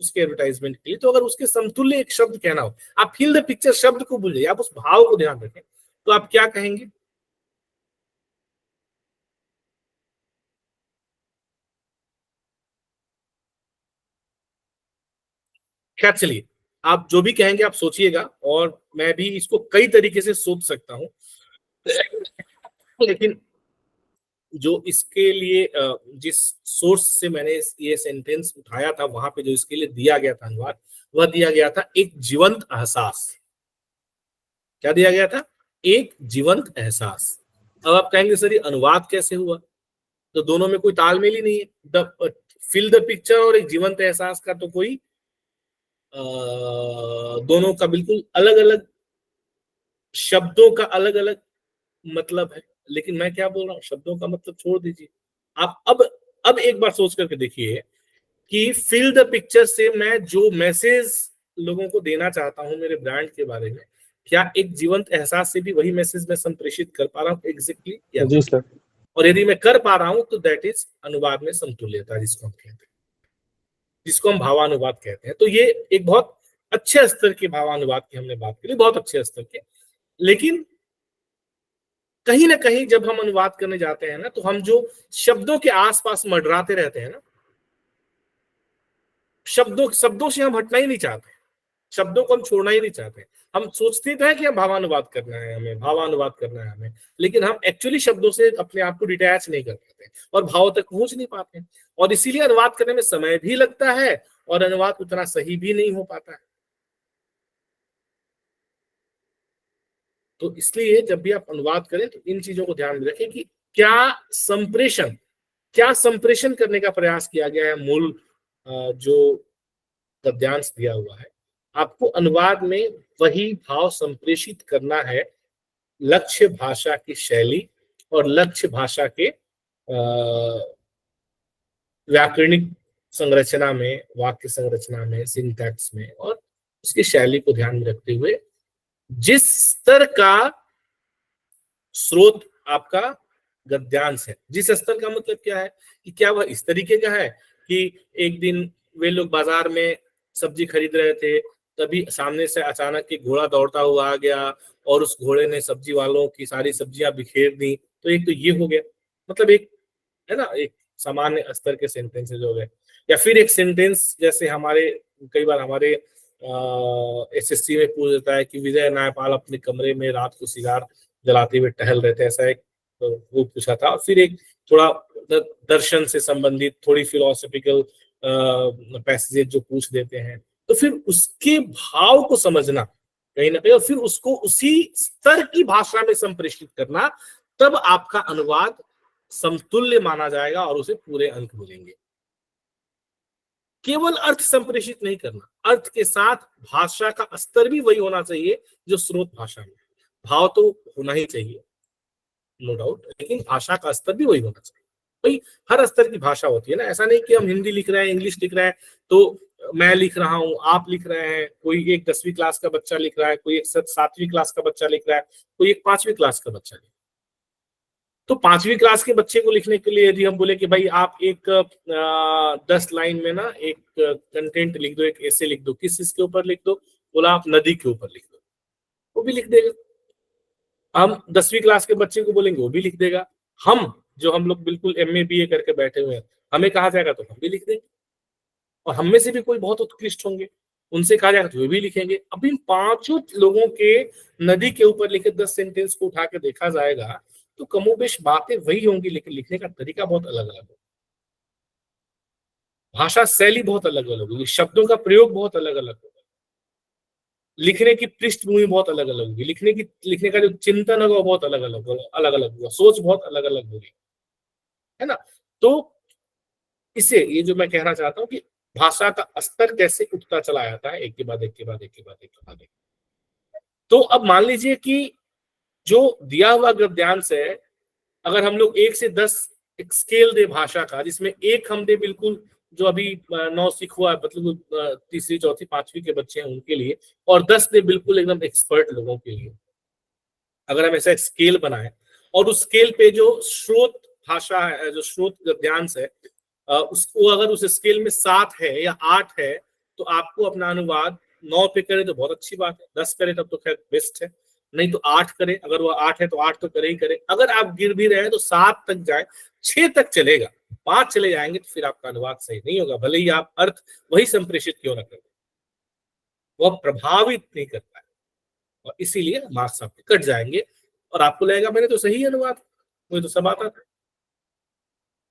उसके एडवर्टाइजमेंट के लिए, तो अगर उसके समतुल्य एक शब्द कहना हो, आप फिल द पिक्चर शब्द को भूल जाइए, आप उस भाव को ध्यान रखें, तो आप क्या कहेंगे। क्या, चलिए आप जो भी कहेंगे आप सोचिएगा, और मैं भी इसको कई तरीके से सोच सकता हूं लेकिन जो इसके लिए जिस सोर्स से मैंने ये सेंटेंस उठाया था, वहां पे जो इसके लिए दिया गया था अनुवाद, वह दिया गया था एक जीवंत एहसास। क्या दिया गया था, एक जीवंत एहसास। अब आप कहेंगे सर ये अनुवाद कैसे हुआ, तो दोनों में कोई तालमेल ही नहीं है। द फिल द पिक्चर और एक जीवंत एहसास का तो कोई दोनों का बिल्कुल अलग अलग, शब्दों का अलग अलग मतलब है। लेकिन मैं क्या बोल रहा हूँ, शब्दों का मतलब छोड़ दीजिए, आप अब एक बार सोच करके देखिए कि फिल द पिक्चर से मैं जो मैसेज लोगों को देना चाहता हूं मेरे ब्रांड के बारे में, क्या एक जीवंत एहसास से भी वही मैसेज मैं संप्रेषित कर पा रहा हूँ एग्जैक्टली। जी सर। और यदि मैं कर पा रहा हूं तो दैट इज अनुवाद में समतुल्यता, जिसको हम कहते हैं, जिसको हम भावानुवाद कहते हैं। तो ये एक बहुत अच्छे स्तर के भावानुवाद की हमने बात करी, बहुत अच्छे स्तर के। लेकिन कहीं ना कहीं जब हम अनुवाद करने जाते हैं ना, तो हम जो शब्दों के आसपास मंडराते रहते हैं ना, शब्दों से हम हटना ही नहीं चाहते, शब्दों को हम छोड़ना ही नहीं चाहते। हम सोचते तो है कि हम भावानुवाद करना है, हमें भावानुवाद करना है हमें, लेकिन हम एक्चुअली शब्दों से अपने आप को डिटैच नहीं कर पाते और भाव तक पहुंच नहीं पाते, और इसीलिए अनुवाद करने में समय भी लगता है और अनुवाद उतना सही भी नहीं हो पाता है। तो इसलिए जब भी आप अनुवाद करें तो इन चीजों को ध्यान में रखें कि क्या संप्रेषण करने का प्रयास किया गया है। मूल जो गद्यांश दिया हुआ है, आपको अनुवाद में वही भाव संप्रेषित करना है, लक्ष्य भाषा की शैली और लक्ष्य भाषा के व्याकरणिक संरचना में, वाक्य संरचना में, सिंटैक्स में, और उसकी शैली को ध्यान में रखते हुए जिस स्तर का स्रोत आपका गद्यांश है, जिस स्तर का मतलब क्या है कि क्या वह इस तरीके का है कि एक दिन वे लोग बाजार में सब्जी खरीद रहे थे, तभी सामने से अचानक एक घोड़ा दौड़ता हुआ आ गया और उस घोड़े ने सब्जी वालों की सारी सब्जियां बिखेर दी। तो एक तो ये हो गया, मतलब एक है ना, एक सामान्य स्तर के सेंटेंसेस हो गए। या फिर एक सेंटेंस जैसे हमारे कई बार हमारे एसएससी में पूछ देता है कि विजय नायपाल अपने कमरे में रात को सिगार जलाते हुए टहल रहे थे, ऐसा एक वो पूछा था। और फिर एक थोड़ा दर्शन से संबंधित थोड़ी फिलोसॉफिकल पैसेज जो पूछ देते हैं, तो फिर उसके भाव को समझना कहीं ना कहीं, और फिर उसको उसी स्तर की भाषा में संप्रेषित करना, तब आपका अनुवाद समतुल्य माना जाएगा और उसे पूरे अंक मिलेंगे। केवल अर्थ संप्रेषित नहीं करना, अर्थ के साथ भाषा का स्तर भी वही होना चाहिए जो स्रोत भाषा में। भाव तो होना ही चाहिए, नो डाउट, लेकिन भाषा का स्तर भी वही होना चाहिए। भाई हर स्तर की भाषा होती है ना, ऐसा नहीं कि हम हिंदी लिख रहे हैं, इंग्लिश लिख रहे हैं, तो मैं लिख रहा हूँ, आप लिख रहे हैं, कोई एक 10वीं क्लास का बच्चा लिख रहा है, कोई एक 7वीं क्लास का बच्चा लिख रहा है, कोई एक 5वीं क्लास का बच्चा लिख रहा है। तो 5वीं क्लास के बच्चे को लिखने के लिए यदि हम बोले कि भाई आप एक 10 लाइन में ना एक कंटेंट लिख दो, एक ऐसे लिख दो, किस चीज के ऊपर लिख दो, बोला आप नदी के ऊपर लिख दो, वो भी लिख देगा। हम 10वीं क्लास के बच्चे को बोलेंगे, वो भी लिख देगा। हम लोग बिल्कुल MA BA करके बैठे हुए हैं, हमें कहा जाएगा तो हम भी लिख देंगे, और हम में से भी कोई बहुत उत्कृष्ट होंगे, उनसे कहा जाएगा तो वे भी लिखेंगे। अब इन 5 लोगों के नदी के ऊपर लिखे 10 सेंटेंस को उठा के देखा जाएगा तो कमोबेश बातें वही होंगी, लेकिन लिखने का तरीका बहुत अलग अलग होगा, भाषा शैली बहुत अलग अलग होगी, शब्दों का प्रयोग बहुत अलग अलग होगा, लिखने की पृष्ठभूमि बहुत अलग अलग होगी, लिखने का जो चिंतन होगा वो बहुत अलग अलग होगा, सोच बहुत अलग अलग होगी, है ना। तो इसे ये जो मैं कहना चाहता हूँ कि भाषा का स्तर कैसे उठता चला जाता है, एक के बाद एक के बाद एक के बाद एक के बाद एक। तो अब मान लीजिए कि जो दिया हुआ गद्यांश है, अगर हम लोग 1 से 10 एक स्केल दे भाषा का, जिसमें 1 हम दे बिल्कुल जो अभी नौसिख हुआ, मतलब 3री 4थी 5वीं के बच्चे हैं उनके लिए, और 10 दे बिल्कुल एकदम एक्सपर्ट लोगों के लिए, अगर हम ऐसा एक स्केल बनाए और उस स्केल पे जो स्रोत भाषा है, जो स्रोत गद्यांश है, उसको अगर उस स्केल में 7 है या 8 है, तो आपको अपना अनुवाद 9 पे करे तो बहुत अच्छी बात है, 10 करे तब तो खैर बेस्ट है, नहीं तो 8 करे, अगर वो 8 है तो 8 तो करे ही करे, अगर आप गिर भी रहे हैं तो 7 तक जाए, 6 तक चलेगा, 5 चले जाएंगे तो फिर आपका अनुवाद सही नहीं होगा, भले ही आप अर्थ वही संप्रेषित क्यों ना करें, वह प्रभावित नहीं करता है, और इसीलिए मार्क्स आपके कट जाएंगे और आपको लगेगा मैंने तो सही अनुवाद, मुझे तो सब आता था,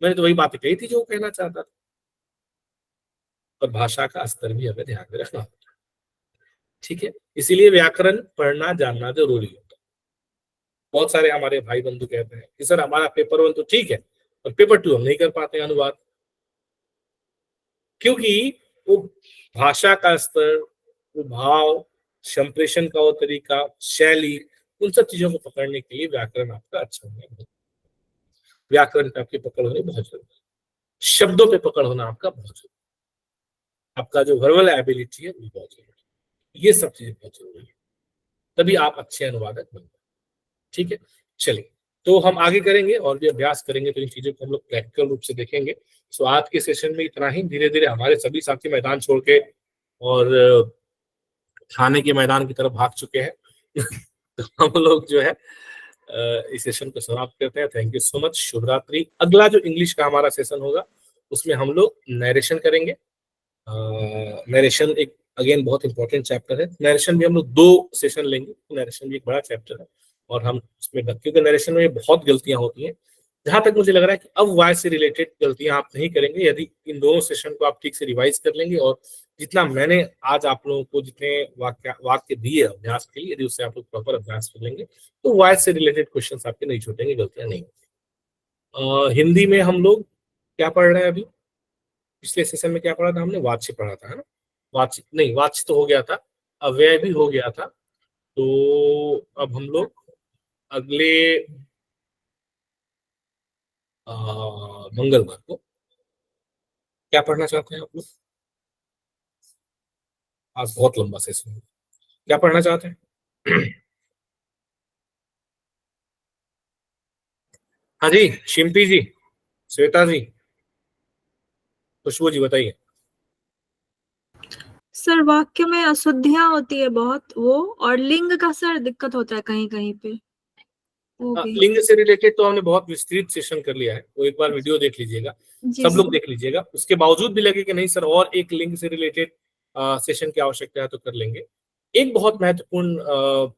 मैंने तो वही बातें कही थी जो वो कहना चाहता था। और भाषा का स्तर भी हमें ध्यान में रखना होता है, ठीक है। इसीलिए व्याकरण पढ़ना जानना जरूरी होता है। बहुत सारे हमारे भाई बंधु कहते हैं कि सर हमारा पेपर 1 तो ठीक है, और पेपर 2 हम नहीं कर पाते अनुवाद, क्योंकि वो भाषा का स्तर, वो भाव, संप्रेषण का वो तरीका, शैली, उन सब चीजों को पकड़ने के लिए व्याकरण आपका अच्छा होना है, व्याकरण पे आपकी पकड़ होनी बहुत जरूरी है, शब्दों पे पकड़ होना आपका बहुत जरूरी है, आपका जो वर्बल एबिलिटी है वो बहुत जरूरी है, ये सब चीजें बहुत जरूरी है, तभी आप अच्छे अनुवादक बनते हैं, ठीक है। चलिए, तो हम आगे करेंगे और भी अभ्यास करेंगे, तो इन चीजों को हम लोग प्रैक्टिकल रूप से देखेंगे। सो आज के सेशन में इतना ही, धीरे धीरे हमारे सभी साथी मैदान छोड़ के और थाने के मैदान की तरफ भाग चुके हैं तो हम लोग जो है इस सेशन को समाप्त करते हैं। थैंक यू सो मच, शुभ रात्रि। अगला जो इंग्लिश का हमारा सेशन होगा उसमें हम लोग नरेशन करेंगे। नरेशन एक अगेन बहुत इंपॉर्टेंट चैप्टर है, नरेशन भी हम लोग 2 सेशन लेंगे, नरेशन भी एक बड़ा चैप्टर है और हम उसमें, क्योंकि नरेशन में बहुत गलतियां होती हैं, जहां तक मुझे लग रहा है कि अब वॉइस से रिलेटेड गलतियां आप नहीं करेंगे यदि इन दोनों सेशन को आप ठीक से रिवाइज कर लेंगे, और जितना मैंने आज आप लोगों को जितने वाक्य दिए अभ्यास के लिए, यदि उससे आप लोग प्रॉपर अभ्यास कर लेंगे तो वॉइस से रिलेटेड क्वेश्चंस आपके नहीं छूटेंगे, गलतियां नहीं होंगी। हिंदी में हम लोग क्या पढ़ रहे हैं अभी, पिछले सेशन में क्या पढ़ा था हमने, वाच्य पढ़ा था, है ना, वाच्य नहीं, वाच्य तो हो गया था, अव्यय भी हो गया था, तो अब हम लोग अगले मंगलवार को क्या पढ़ना चाहते हैं आप लोग, आज बहुत लंबा सेशन है, क्या पढ़ना चाहते हैं हाँ जी, शिम्पी जी, श्वेता जी, खुशबू जी, बताइए। सर वाक्य में अशुद्धियां होती है बहुत, वो और लिंग का सर दिक्कत होता है कहीं कहीं पे, वो भी। लिंग से रिलेटेड तो हमने बहुत विस्तृत सेशन कर लिया है, वो एक बार वीडियो देख लीजिएगा, सब लोग देख लीजिएगा, उसके बावजूद भी लगे कि नहीं सर और एक लिंग से रिलेटेड सेशन की आवश्यकता है तो कर लेंगे। एक बहुत महत्वपूर्ण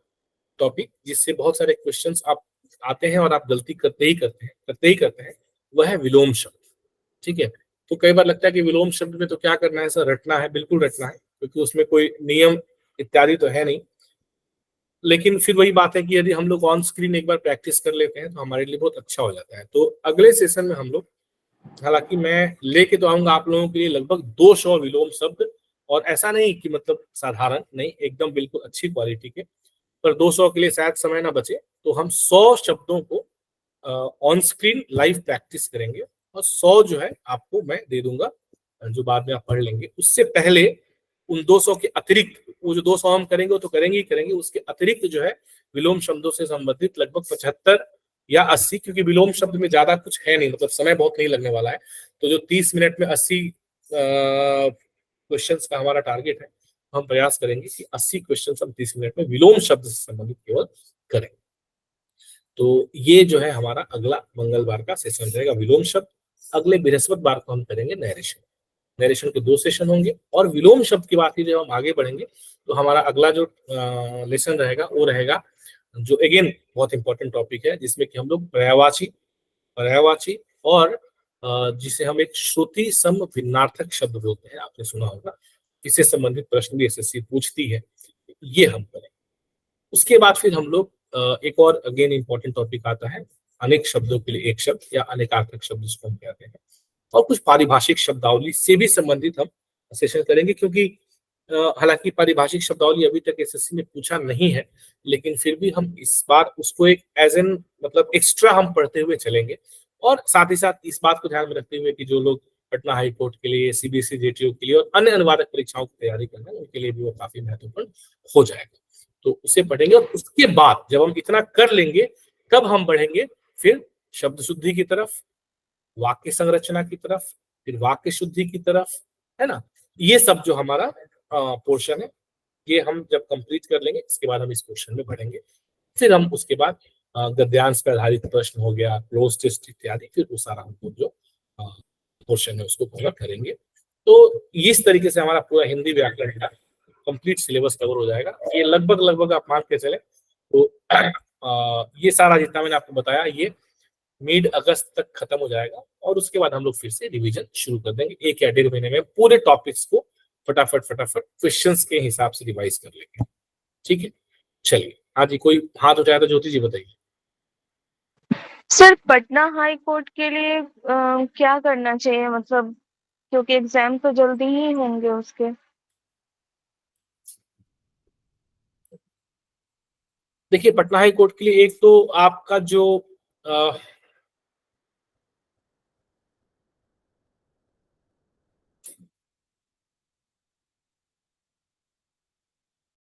टॉपिक जिससे बहुत सारे क्वेश्चंस आप आते हैं और आप गलती करते ही करते हैं, वह है विलोम शब्द, ठीक है। तो कई बार लगता है कि विलोम शब्द में तो क्या करना है सर, रटना है, बिल्कुल रटना है, क्योंकि उसमें कोई नियम इत्यादि तो है नहीं, लेकिन फिर वही बात है कि यदि हम लोग ऑन स्क्रीन एक बार प्रैक्टिस कर लेते हैं तो हमारे लिए बहुत अच्छा हो जाता है। तो अगले सेशन में हम लोग, हालांकि मैं लेके तो आऊंगा आप लोगों के लिए लगभग 200 विलोम शब्द, और ऐसा नहीं कि मतलब साधारण नहीं, एकदम बिल्कुल अच्छी क्वालिटी के, पर 200 के लिए शायद समय ना बचे, तो हम 100 शब्दों को ऑन स्क्रीन लाइव प्रैक्टिस करेंगे, और 100 जो है आपको मैं दे दूंगा जो बाद में आप पढ़ लेंगे। उससे पहले उन 200 के अतिरिक्त, वो जो 200 हम करेंगे वो तो करेंगे ही करेंगे, उसके अतिरिक्त जो है विलोम शब्दों से संबंधित लगभग 75 या 80, क्योंकि विलोम शब्द में ज्यादा कुछ है नहीं, मतलब समय बहुत नहीं लगने वाला है, तो जो 30 मिनट में 80 क्वेश्चंस का हमारा टारगेट है, हम प्रयास करेंगे कि 80 क्वेश्चन हम 30 मिनट में विलोम शब्द से संबंधित केवल करें। तो ये जो है हमारा अगला मंगलवार का सेशन रहेगा विलोम शब्द। अगले बृहस्पतिवार को हम करेंगे नरेशन। नरेशन के 2 सेशन होंगे, और विलोम शब्द की बात की जब हम आगे बढ़ेंगे तो हमारा अगला जो लेसन रहेगा वो रहेगा, जो अगेन बहुत इंपॉर्टेंट टॉपिक है, जिसमें कि हम लोग पर्यायवाची और जिसे हम एक श्रुति सम भिन्नार्थक शब्द बोलते हैं, आपने सुना होगा, इससे संबंधित प्रश्न भी एसएससी पूछती है, ये हम करें। उसके बाद फिर हम लोग एक और अगेन इंपॉर्टेंट टॉपिक आता है, अनेक शब्दों के लिए एक शब्द या अनेकार्थक शब्द जिसको हम कहते हैं, और कुछ पारिभाषिक शब्दावली से भी संबंधित हम सेशन करेंगे, क्योंकि हालांकि पारिभाषिक शब्दावली अभी तक एसएससी में पूछा नहीं है, लेकिन फिर भी हम इस बार उसको एक एज एन मतलब एक्स्ट्रा हम पढ़ते हुए चलेंगे, और साथ ही साथ इस बात को ध्यान में रखते हुए कि जो लोग पटना हाई कोर्ट के लिए, सीबीएसई जेटीओ के लिए और अन्य अनुवादक परीक्षाओं की तैयारी कर रहे हैं, उनके लिए भी वो काफी महत्वपूर्ण हो जाएगा। तो उसे पढ़ेंगे, और उसके बाद जब हम इतना कर लेंगे तब हम बढ़ेंगे फिर शब्द शुद्धि की तरफ, वाक्य संरचना की तरफ, फिर वाक्य शुद्धि की तरफ, है ना। ये सब जो हमारा पोर्शन है, ये हम जब कंप्लीट कर लेंगे इसके बाद हम इस पोर्शन में बढ़ेंगे। फिर हम उसके बाद गद्यांश पर आधारित प्रश्न हो गया, क्लोज टेस्ट इत्यादि, फिर वो सारा हमको जो पोर्शन है उसको कवर करेंगे। तो इस तरीके से हमारा पूरा हिंदी व्याकरण का कंप्लीट सिलेबस कवर हो जाएगा। ये लगभग आप मान के चले तो ये सारा जितना मैंने आपको बताया ये मिड अगस्त तक खत्म हो जाएगा, और उसके बाद हम लोग फिर से रिवीजन शुरू कर देंगे। 1 या 1.5 महीने में पूरे टॉपिक्स को फटाफट क्वेश्चंस के हिसाब से रिवाइज कर लेंगे। ठीक है, चलिए। हाँ जी, कोई हाथ उठाया तो ज्योति जी बताइए। सर पटना हाई कोर्ट के लिए क्या करना चाहिए, मतलब क्योंकि एग्जाम तो जल्दी ही होंगे उसके। देखिए, पटना हाई कोर्ट के लिए एक तो आपका जो